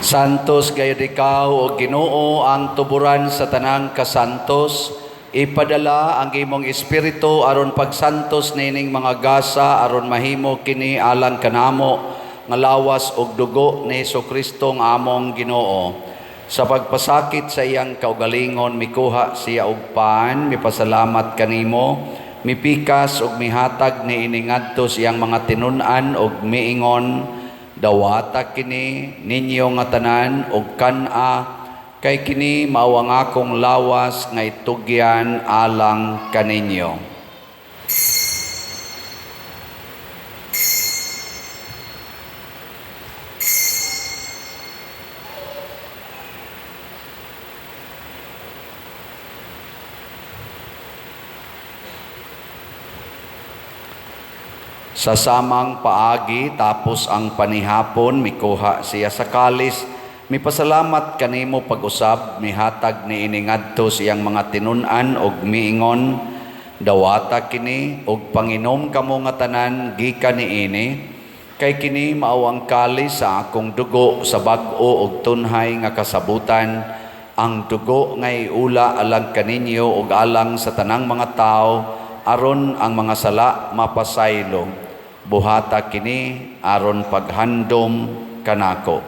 Santos gayud ikaw o Ginoo ang tuburan sa tanang kasantos. Ipadala ang imong espiritu aron pagsantos nining mga gasa aron mahimo kini alang kanamo nga lawas og dugo ni Hesukristo nga among Ginoo. Sa pagpasakit sa iyang kaugalingon mikuha siya og paan, mipasalamat kanimo, mipikas og mihatag ni iningadto siyang mga tinun-an og miingon, dawata kini ninyo nga tanan og kan-a kay kini mao ang akong lawas nga itugyan alang kaninyo. Sa samang paagi tapos ang panihapon mikuha siya sa kalis, mipasalamat kanimo pag-usab, mihatag ni iningadto siyang mga tinun-an og miingon, dawata kini og panginom kamo nga tanan gikan niini, kay kini mao ang kalis sa akong dugo sa bag-o og tunhay nga kasabutan, ang dugo nga iula alang kaninyo og alang sa tanang mga tao aron ang mga sala mapasaylo. Buhata kini aron paghandom kanako.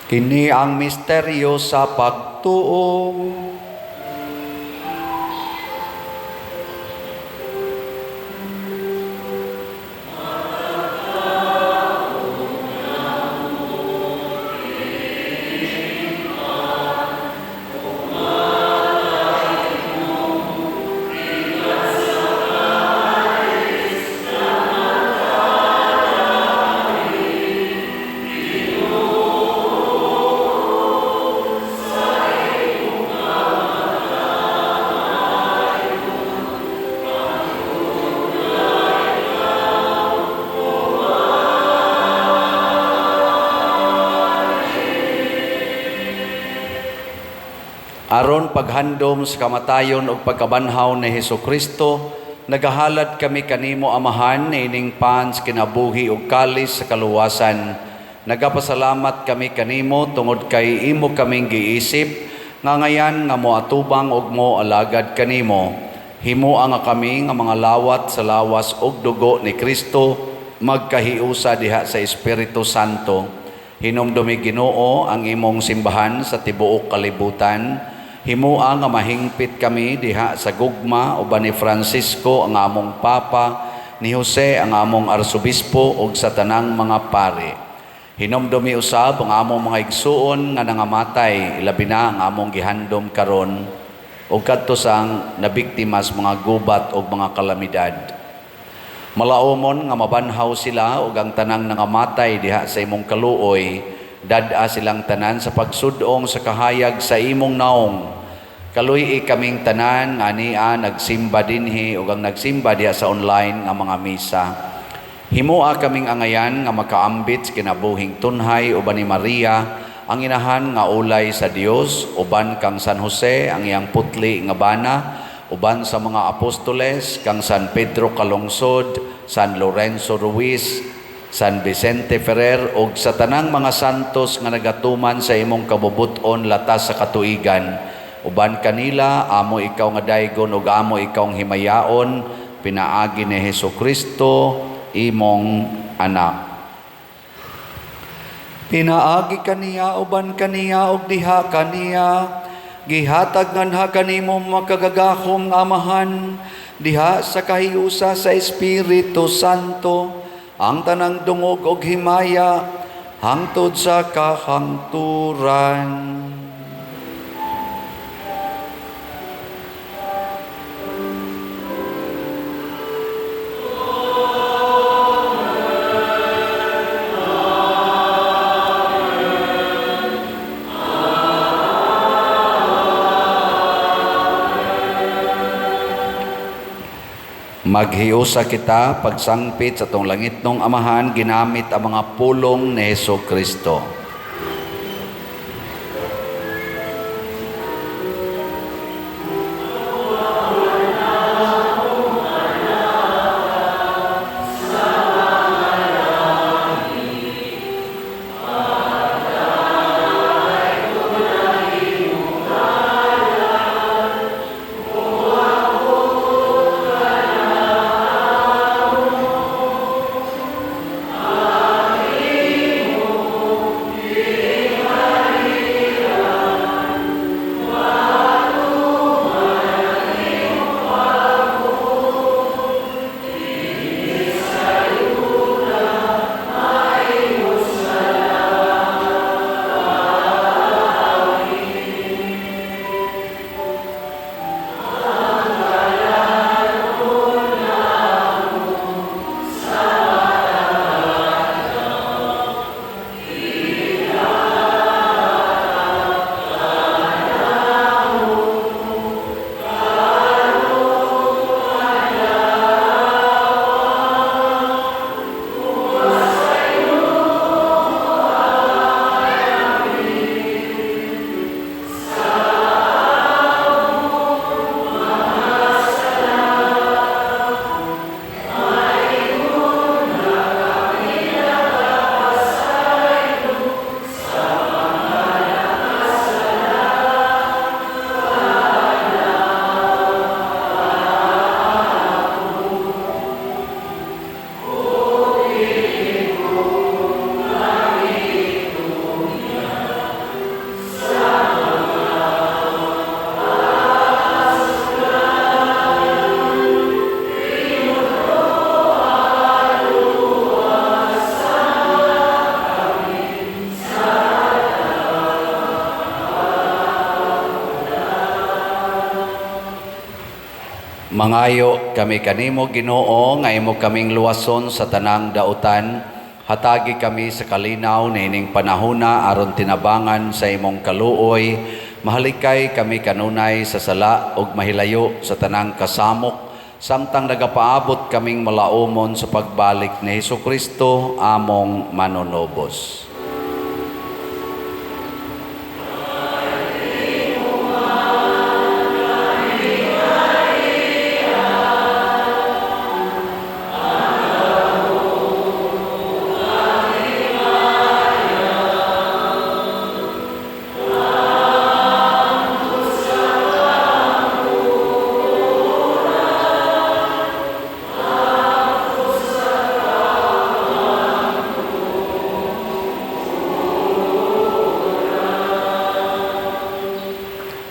Kini ang misteryo sa pagtuo. Aron paghandom sa kamatayon ug pagkabanhaw ni Hesukristo, nagahalad kami kanimo Amahan niining pans kinabuhi ug kalis sa kaluwasan. Nagapasalamat kami kanimo tungod kay imo kaming giisip nga ngayan nga moatubang ug mo alagad kanimo. Himua nga kami nga mga lawat sa lawas ug dugo ni Kristo magkahiusa diha sa Espiritu Santo. Hinumdumi Ginoo ang imong simbahan sa tibuok kalibutan. Himua nga mahingpit kami diha sa gugma uban ni Francisco ang among Papa, ni Jose ang among Arsobispo ug sa tanang mga pari. Hinumdumi usab ang among mga igsuon nga nangamatay, ilabi na ang among gihandom karon ug kadto sang nabiktima sa mga gubat ug mga kalamidad. Malaumon nga mabanhaw sila ug ang tanang nangamatay diha sa imong kaluoy, dad-a silang tanan sa pagsudong sa kahayag sa imong naong. Kaluy kaming tanan nga ania nagsimba dinhi ug ang nagsimba diha sa online nga mga misa. Himua kaming angayan nga makaambit sa kinabuhing tunhay uban ni Maria, ang inahan nga ulay sa Dios, uban kang San Jose ang iyang putli nga bana, uban sa mga apostoles kang San Pedro Calungsod, San Lorenzo Ruiz, San Vicente Ferrer ug sa tanang mga santos nga nagatuman sa imong kabubuton latas sa katuigan. Uban kanila amo ikaw nga daygon ug amo ikaw nga himayaon, pinaagi ni Hesukristo imong anak. Pinaagi kaniya uban kaniya ug diha kaniya, gihatag nganha kanimo makagagahom nga Amahan, diha sa kahiusa sa Espiritu Santo, ang tanang dungog og himaya hangtod sa kahangturan. Maghiusa kita pagsangpit sa tong langit nung Amahan ginamit ang mga pulong ni Hesus Kristo. Mangayo kami kanimo Ginoo nga imo kaming luwason sa tanang dautan, hatagi kami sa kalinaw nining panahona aron tinabangan sa imong kaluoy, mahalikay kami kanunay sa sala ug mahilayo sa tanang kasamok, samtang nagapaabot kaming malaumon sa pagbalik ni Hesukristo among manunobos.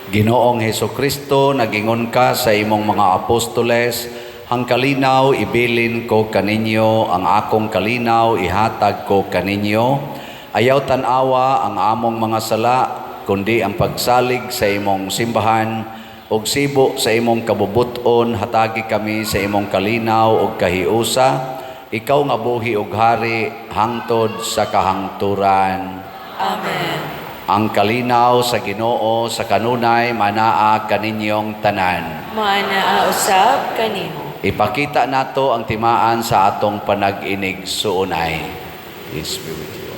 Ginoong Hesukristo, nagingon ka sa imong mga apostoles, ang kalinaw ibilin ko kaninyo, ang akong kalinaw ihatag ko kaninyo. Ayaw tanawa ang among mga sala, kundi ang pagsalig sa imong simbahan, ug sibo sa imong kabubuton, hatagi kami sa imong kalinaw ug kahiusa. Ikaw nga buhi ug hari, hangtod sa kahangturan. Amen. Ang kalinaw sa Ginoo sa kanunay manaa kaninyong tanan. Manaa usab kanimo. Ipakita nato ang timaan sa atong panag-inig suunay. Peace be with you.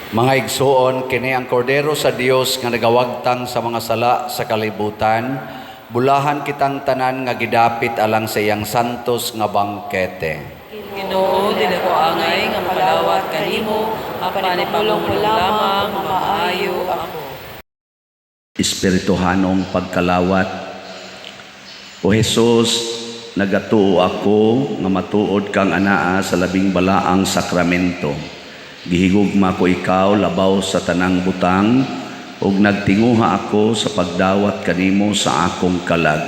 Mga igsoon, kini ang kordero sa Dios nga nagawagtang sa mga sala sa kalibutan, bulahan kitang tanan nga gidapit alang sa iyang santos nga bangkete. Ginoo, dili ko angay nga makalawat kanimo, apan ipamulong mo lamang mamaayo ako. Espirituhanong pagkalawat. O Jesus, nagatuo ako nga matuod kang anaa sa labing balaang sakramento. Gihigugma ko ikaw labaw sa tanang butang, ug nagtinguha ako sa pagdawat kanimo sa akong kalag.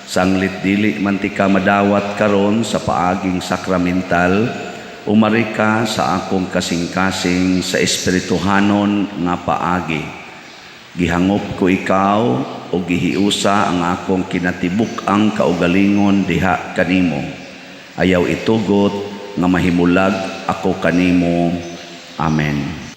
Sanglit dili man ti ka madawat karon sa paaging sakramental, umari ka sa akong kasing-kasing sa espirituhanon nga paagi. Gihangop ko ikaw o gihiusa ang akong kinatibuk-ang kaugalingon diha kanimo. Ayaw itugot nga mahimulag ako kanimo. Amen.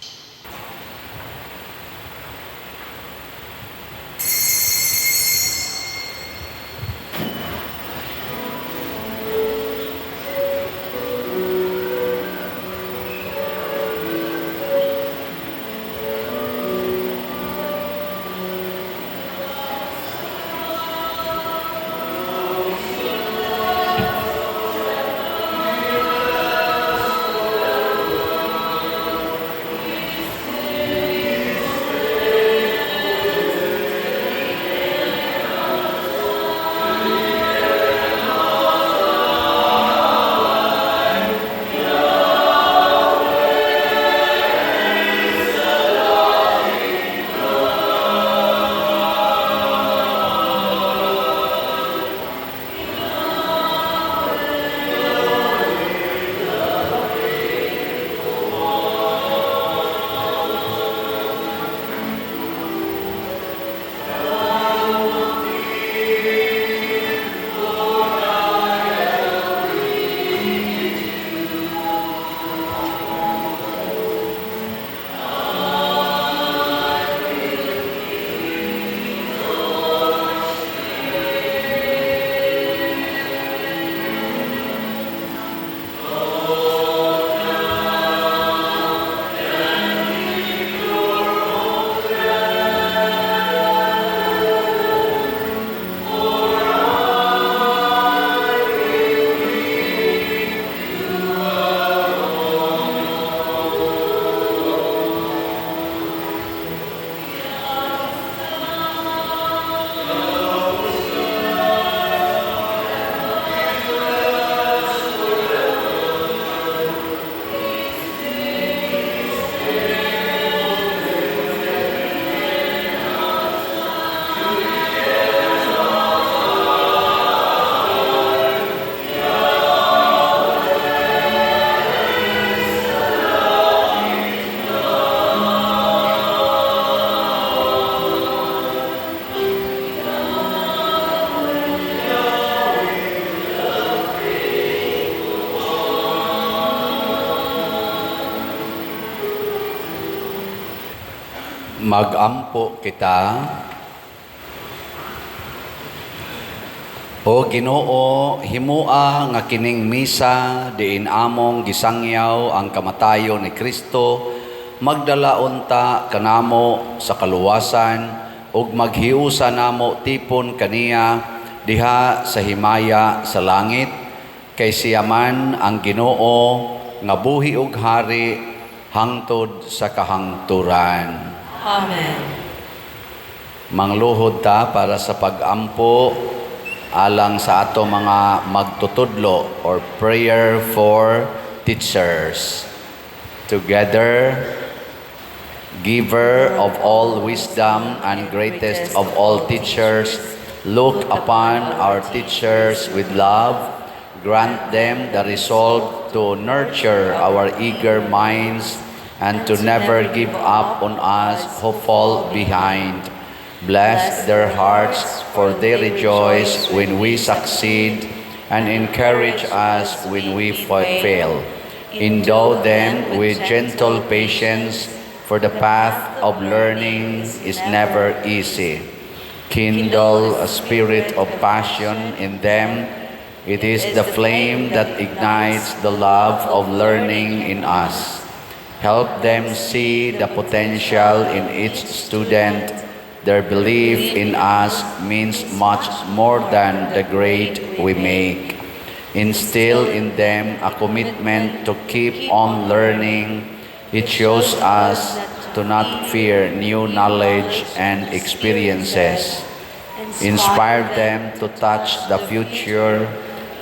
Magampo kita. O Ginoo, himua nga kining misa diin among gisangyaw ang kamatayon ni Kristo, magdala unta kanamo sa kaluwasan ug maghiusa namo tipon kaniya diha sa himaya sa langit, kay siya man ang Ginoo nga buhi ug hari hangtod sa kahangturan. Amen. Mangluhod ta para sa pag-ampo alang sa ato mga magtutudlo or prayer for teachers. Together, giver of all wisdom and greatest of all teachers, look upon our teachers with love. Grant them the resolve to nurture our eager minds and to never give up on us who fall behind. Bless their hearts, for they rejoice when we succeed, and encourage us when we fail. Endow them with gentle patience, for the path of learning is never easy. Kindle a spirit of passion in them. It is the flame that ignites the love of learning in us. Help them see the potential in each student. Their belief in us means much more than the grade we make. Instill in them a commitment to keep on learning. It shows us to not fear new knowledge and experiences. Inspire them to touch the future.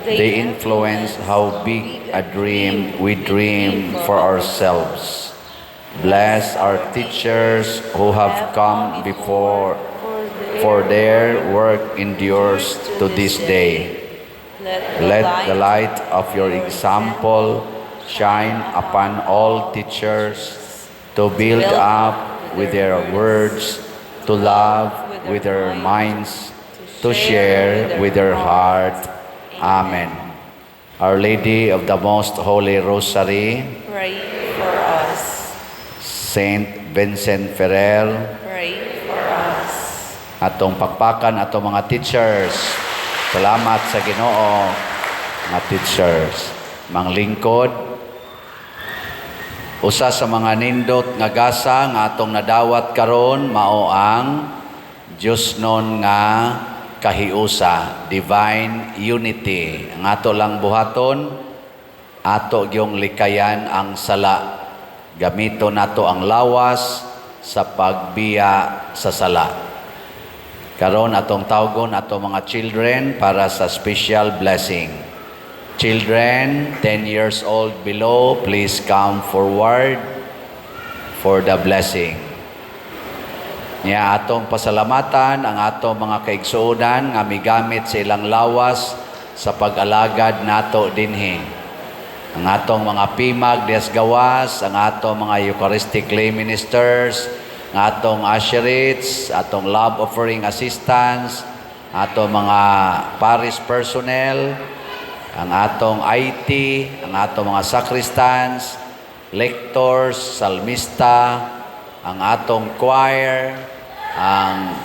They influence how big a dream we dream for ourselves. Bless our teachers who have come before, for their work endures to this day. Let the light of your example shine upon all teachers to build up with their words, to love with their minds, to share with their heart. Amen. Our Lady of the Most Holy Rosary, Pray for us. Saint Vincent Ferrer, Pray for us. atong pakpakan atong mga teachers. Salamat sa Ginoo, mga teachers. Manglingkod, usa sa mga nindot nga gasa nga atong nadawat karon mao ang Diyos nun nga kahiusa, divine unity. Ang ato lang buhaton, ato gyung likayan ang sala. Gamito nato ang lawas sa pagbiya sa sala. Karon atong tawgon atong mga children para sa special blessing. Children 10 years old below, please come forward for the blessing. Niya atong pasalamatan ang atong mga kaigsuonan nga migamit sa ilang lawas sa pag-alagad nato dinhi. Ang atong mga pimag des gawas, ang atong mga Eucharistic lay ministers, ang atong usherates, atong love offering assistants, atong mga parish personnel, ang atong IT, ang atong mga sacristans, lectors, salmista, ang atong choir, ang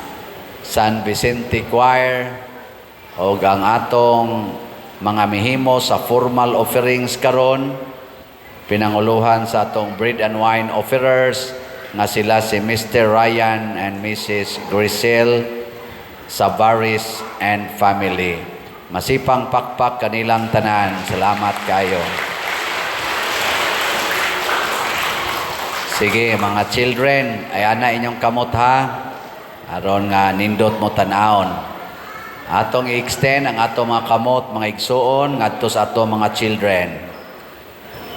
San Vicente Choir, o ang atong mga mihimo sa formal offerings karon, pinanguluhan sa atong bread and wine offerers, nga sila si Mr. Ryan and Mrs. Grisel Savaris and family. Masipang pakpak kanilang tanan. Salamat kayo. Sige, mga children, ay ana inyong kamot ha. Aron nga nindot mo tanahon. Atong i-extend ang atong mga kamot, mga igsuon, ngadto sa atong mga children.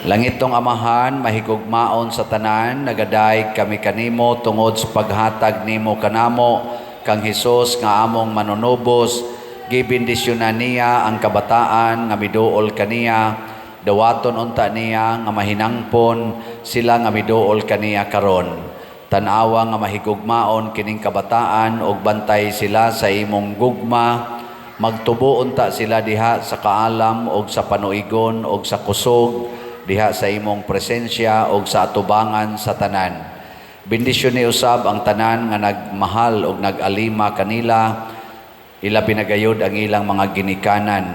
Langitong Amahan, mahigugmaon sa tanan, nagaday kami kanimo tungod sa paghatag nimo kanamo, kang Hesus nga among manunubos, gibindisyonan niya ang kabataan nga miduol kaniya, dawaton unta niya nga mahinangpon sila nga miduol kaniya karon. Tanawa nga mahigugmaon kining kabataan og bantay sila sa imong gugma, magtubo unta sila diha sa kaalam og sa panuigon og sa kusog, diha sa imong presensya og sa atubangan sa tanan. Bendisyon ni usab ang tanan nga nagmahal og nag-alima kanila, ila pinagayod ang ilang mga ginikanan.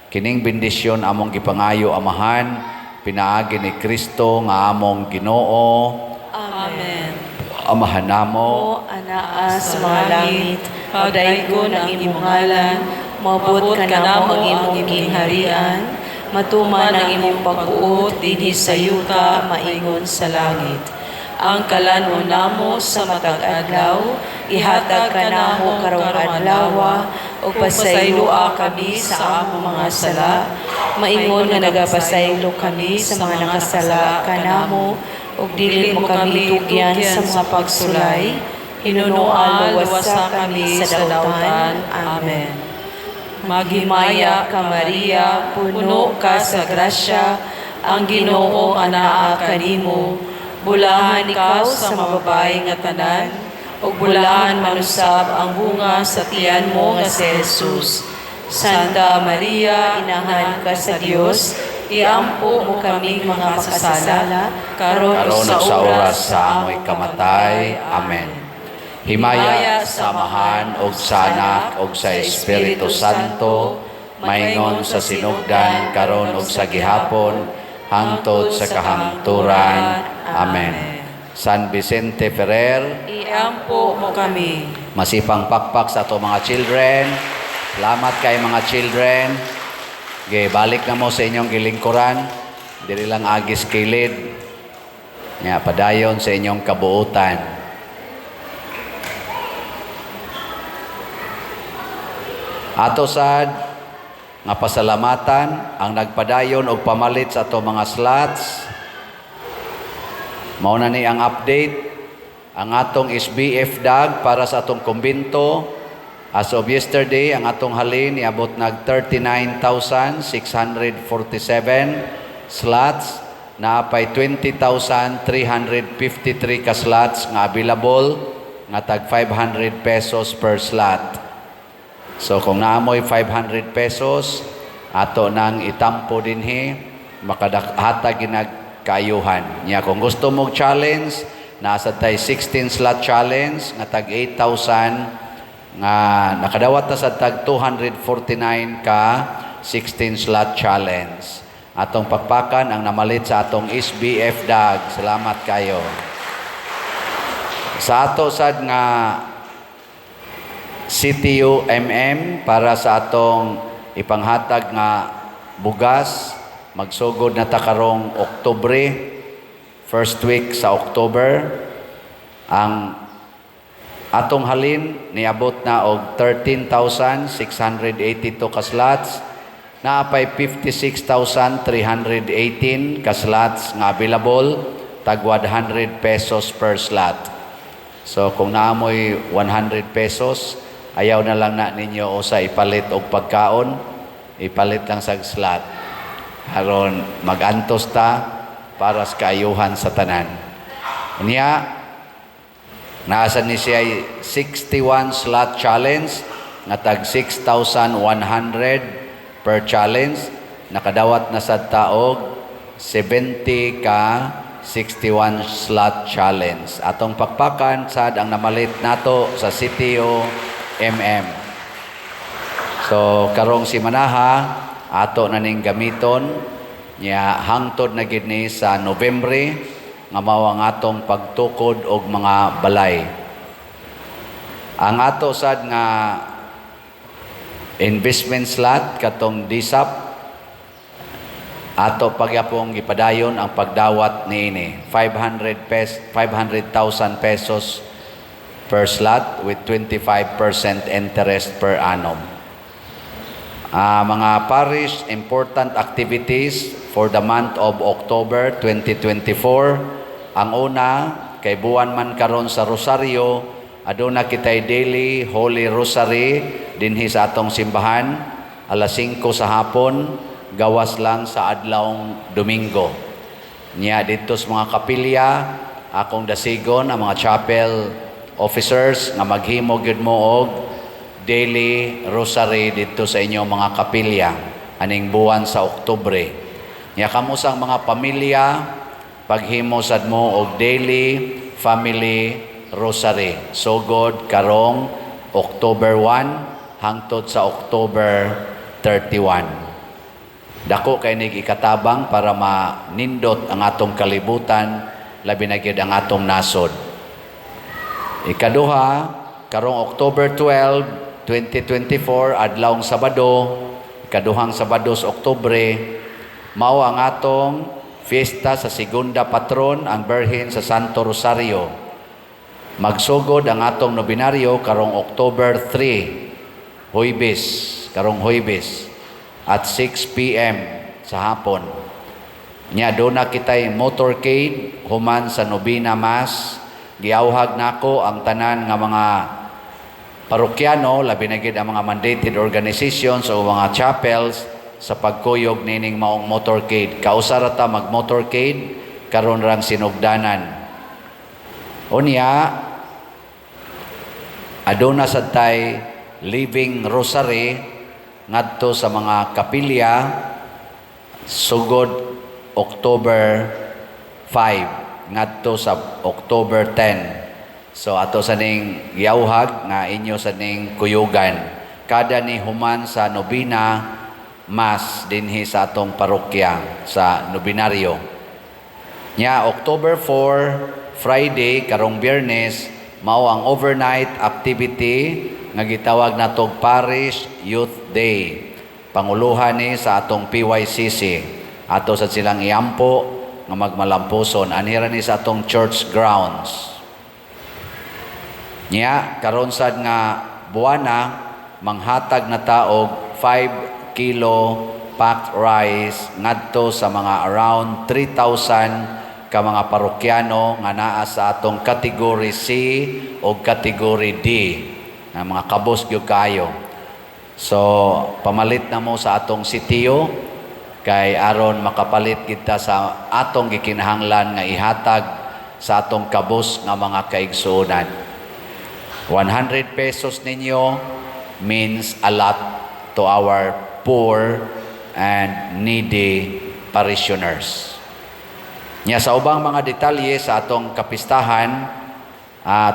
Kining bendisyon among gipangayo Amahan, pinaagi ni Kristo nga among Ginoo. Amen. Amahan namo, O anaa sa mga langit, pagdaygon ang imong ngalan, maabot ka namo ang imong gingharian, matuman ang imong pagbuot dinhi sa yuta maingon sa langit. Ang kalanon namo sa matag adlaw, ihatag ka namo karong adlaw, ug pasaylua kami sa among mga sala, maingon nga nagapasaylo kami sa mga nakasala kanamo, ug dili mo kami tugyan sa mga pagsulay, hinunoan luwasa kami sa dautan. Amen. Maghimaya ka Maria, puno ka sa grasya, ang Ginoo anaa kanimo, bulahan ikaw sa mga babae nga tanan, ug bulahan manusab ang bunga sa tiyan mo nga si Jesus. Santa Maria, inahan ka sa Dios, iampo mo kaming mga makasasala, karon karon ug sa oras sa amoy kamatay. Amen. Himaya sa Amahan ug sa Anak ug sa Espiritu Santo, maingon sa sinugdan karon ug sa gihapon hangtod sa kahangturan. Amen. San Vicente Ferrer, Iampo mo kami. masipang pakpak sa ato mga children. Salamat kay mga children. Balik na mo sa inyong gilingkuran. Dili lang agis kilid. Nga, padayon sa inyong kabuutan. Ato sad nga pasalamatan ang nagpadayon og pamalit sa ato mga slots. Mao na ni ang update ang atong SBF DAG para sa atong kumbinto. As of yesterday, ang atong halin niabot nag 39,647 slots, na pay 20,353 ka slots nga available, nga tag 500 pesos per slot. So kung naamoy 500 pesos, ato nang itampo dinhi, makadahatag ginagkayuhan. Nya kung gusto mong challenge, nasa tay 16 slot challenge nga tag 8,000, nga nakadawat na sa tag 249 ka 16 slot challenge. Atong pakpakan ang namalit sa atong SBF DAG. Salamat kayo. Sa ato sad nga CTU para sa atong ipanghatag nga bugas, magsugod na ta karong Oktubre, first week sa October. Ang atong halin niabot na og 13,682 ka slots, naapay 56,318 ka slots nga available, tag 100 pesos per slot. So kung naamoy 100 pesos, ayaw na lang na ninyo o sa ipalit og pagkaon, ipalit lang sa slot. Aron magantos ta para sa kaayuhan sa tanan. Unya, nasa ni siya 61 slot challenge, nga tag 6,100 per challenge. Nakadawat na sa taog 70 ka 61 slot challenge. Atong pakpakan sad ang namalit nato sa CTO So karong si Manaha, ato na ning gamiton nya hangtod na gid ni sa Nobyembre, nga mao ang atong pagtukod og mga balay. Ang ato sad nga investment slot katong DSAP, ato pagyapong gipadayon ang pagdawat niini 500,000 pesos per slot with 25% interest per annum. Mga parish important activities for the month of October 2024. Ang una, kay buwan man karon sa Rosario, aduna kitay daily Holy Rosary dinhi sa atong simbahan, alas 5 sa hapon, gawas lang sa adlawng Domingo. Nya dito sa mga kapilya, akong dasigon ang mga chapel officers nga maghimo gyud mo og daily Rosary dito sa inyong mga kapilya aning buwan sa Oktubre. Nya kamo sang mga pamilya, paghimo sad mo og daily family rosary. Sugod karong October 1 hangtod sa October 31. Dako kay nig ikatabang para manindot ang atong kalibutan, labi na gyud ang atong nasod. Ikaduha, karong October 12, 2024, adlawng Sabado, ikaduhang Sabado sa Oktubre, mao ang atong fiesta sa segunda patron, ang Birhen sa Santo Rosario. Magsugod ang atong nobinaryo karong October 3, Huwebes, karong Huwebes, at 6 p.m. sa hapon. Nya doon na kitay motorcade human sa Nobina Mass. Giawhag nako ang tanan nga mga parokyano, labi na gid ang mga mandated organizations o mga chapels sa pagkuyog nining maong motorcade. Kausara ta mag-motorcade karon rang sinugdanan. Unya, aduna sad tay living rosary ngadto sa mga kapilya sugod October 5 ngadto sa October 10. So ato sa ning giawhag nga inyo sa ning kuyugan. Kada ni human sa nobina Mass dinhi sa atong parokya sa Nobinaryo. Nya October 4, Friday karong Biyernes mao ang overnight activity nga gitawag natog Parish Youth Day. Panguluhan ni sa atong PYCC. Ato sa silang iampo nga magmalampuson anhira ni sa atong church grounds. Nya karon sad nga buwana manghatag na taog 5 kilo packed rice ngadto sa mga around 3,000 ka mga parokyano nga naa sa atong category C o category D nga mga kabos gyud kayo. So pamalit na mo sa atong sitio kay aron makapalit kita sa atong gikinahanglan nga ihatag sa atong kabos nga mga kaigsuonan. 100 pesos ninyo means a lot to our poor and needy parishioners. Nya sa ubang mga detalye sa atong kapistahan,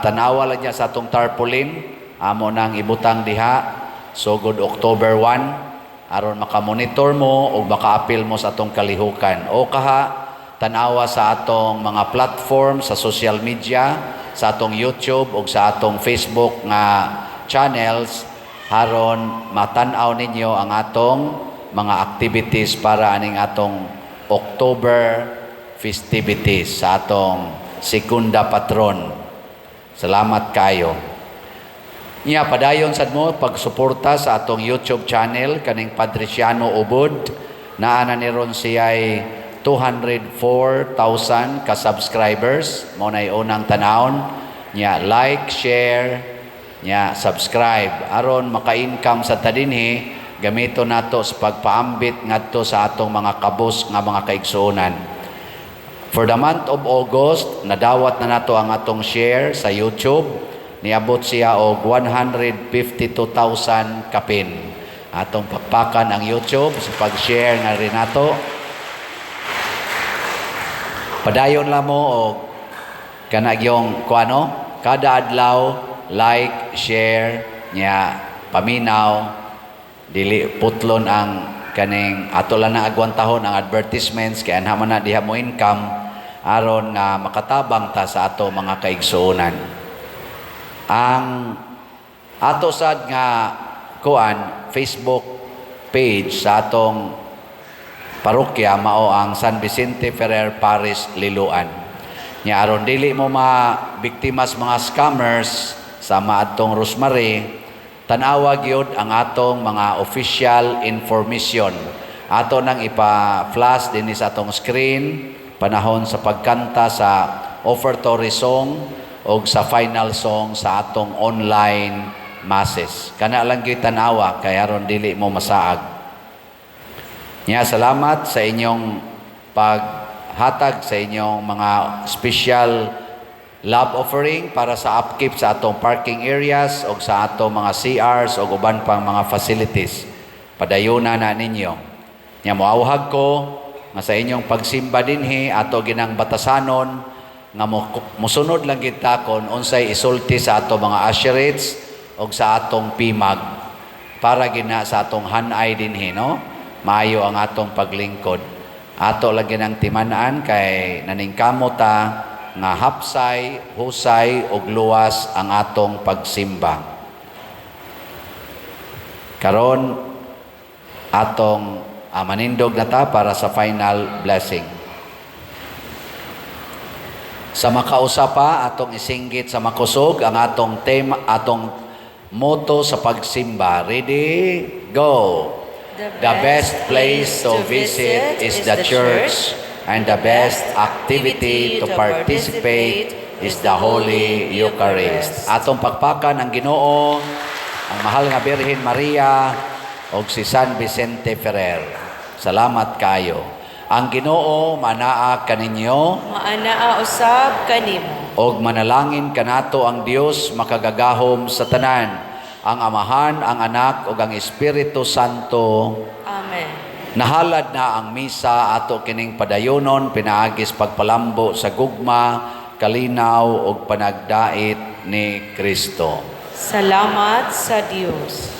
tanawa lang niya sa atong tarpaulin, amo nang ibutang diha, so good October 1, aron makamonitor mo o maka-appeal mo sa atong kalihukan. O kaha, tanawa sa atong mga platform sa social media, sa atong YouTube o sa atong Facebook nga channels, haron matan-aw ninyo ang atong mga activities para aning atong October festivities sa atong Segunda Patron. Salamat kayo. Nya padayon sad mo pagsuporta sa atong YouTube channel kaning Patriciano Ubod naa na ni ron siya'y 204,000 ka subscribers mo nay unang tanawon. Nya like, share, nya subscribe aron maka-income sa tadinhi gamito nato sa pagpaambit ngadto sa atong mga kabos nga mga kaigsuonan. For the month of August nadawat na nato ang atong share sa YouTube, niabot siya og 152,000 kapin. Atong pakpakan ang YouTube sa pag-share nga rin nato. Padayon lang mo og kanag yung kuano kada adlaw like, share, nya paminaw, dili putlon ang kaning ato lang na agwantahon ang advertisements kay anha man na diha mo income aron nga makatabang ta sa ato mga kaigsuonan. Ang ato sad nga kuan Facebook page sa atong parokya mao ang San Vicente Ferrer Parish Liloan. Nya aron dili mo mabiktimas mga scammers sa maadtong Rosemary, tanawa gyud ang atong mga official information. Ato nang ipa-flash din sa atong screen panahon sa pagkanta sa offertory song o sa final song sa atong online masses. Kana lang gyud tanawa kay aron dili mo masaag. Nya salamat sa inyong paghatag sa inyong mga special love offering para sa upkeep sa atong parking areas o sa atong mga CRs o uban pang mga facilities. Padayuna na ninyo. Nya moawhag ko nga sa inyong pagsimba dinhi ato ginang batasanon nga musunod lang kita kon unsay isulti sa atong mga usherates o sa atong pimag para gina sa atong hanay dinhi, no? Maayo ang atong paglingkod. Ato lang ginang timan-an kay naningkamot ta nga hapsay, husay ug luwas ang atong pagsimba. Karon atong manindog na ta para sa final blessing. Sa makausapa atong isinggit sa makusog ang atong tema, atong motto sa pagsimba. Ready? Go! The best place to visit is the church, and the best activity to participate is the Holy Eucharist. Atong pagpakan ang Ginoo, ang mahal nga Birhen Maria, o si San Vicente Ferrer. Salamat kayo. Ang Ginoo manaa kaninyo, Maanaa usab kanimo. og manalangin kanato ang Dios makagagahom sa tanan, ang Amahan, ang Anak, ug ang Espiritu Santo. Amen. Nahalad na ang misa ato kining padayonon pinaagis pagpalambo sa gugma, kalinaw ug panagdait ni Kristo. Salamat sa Dios.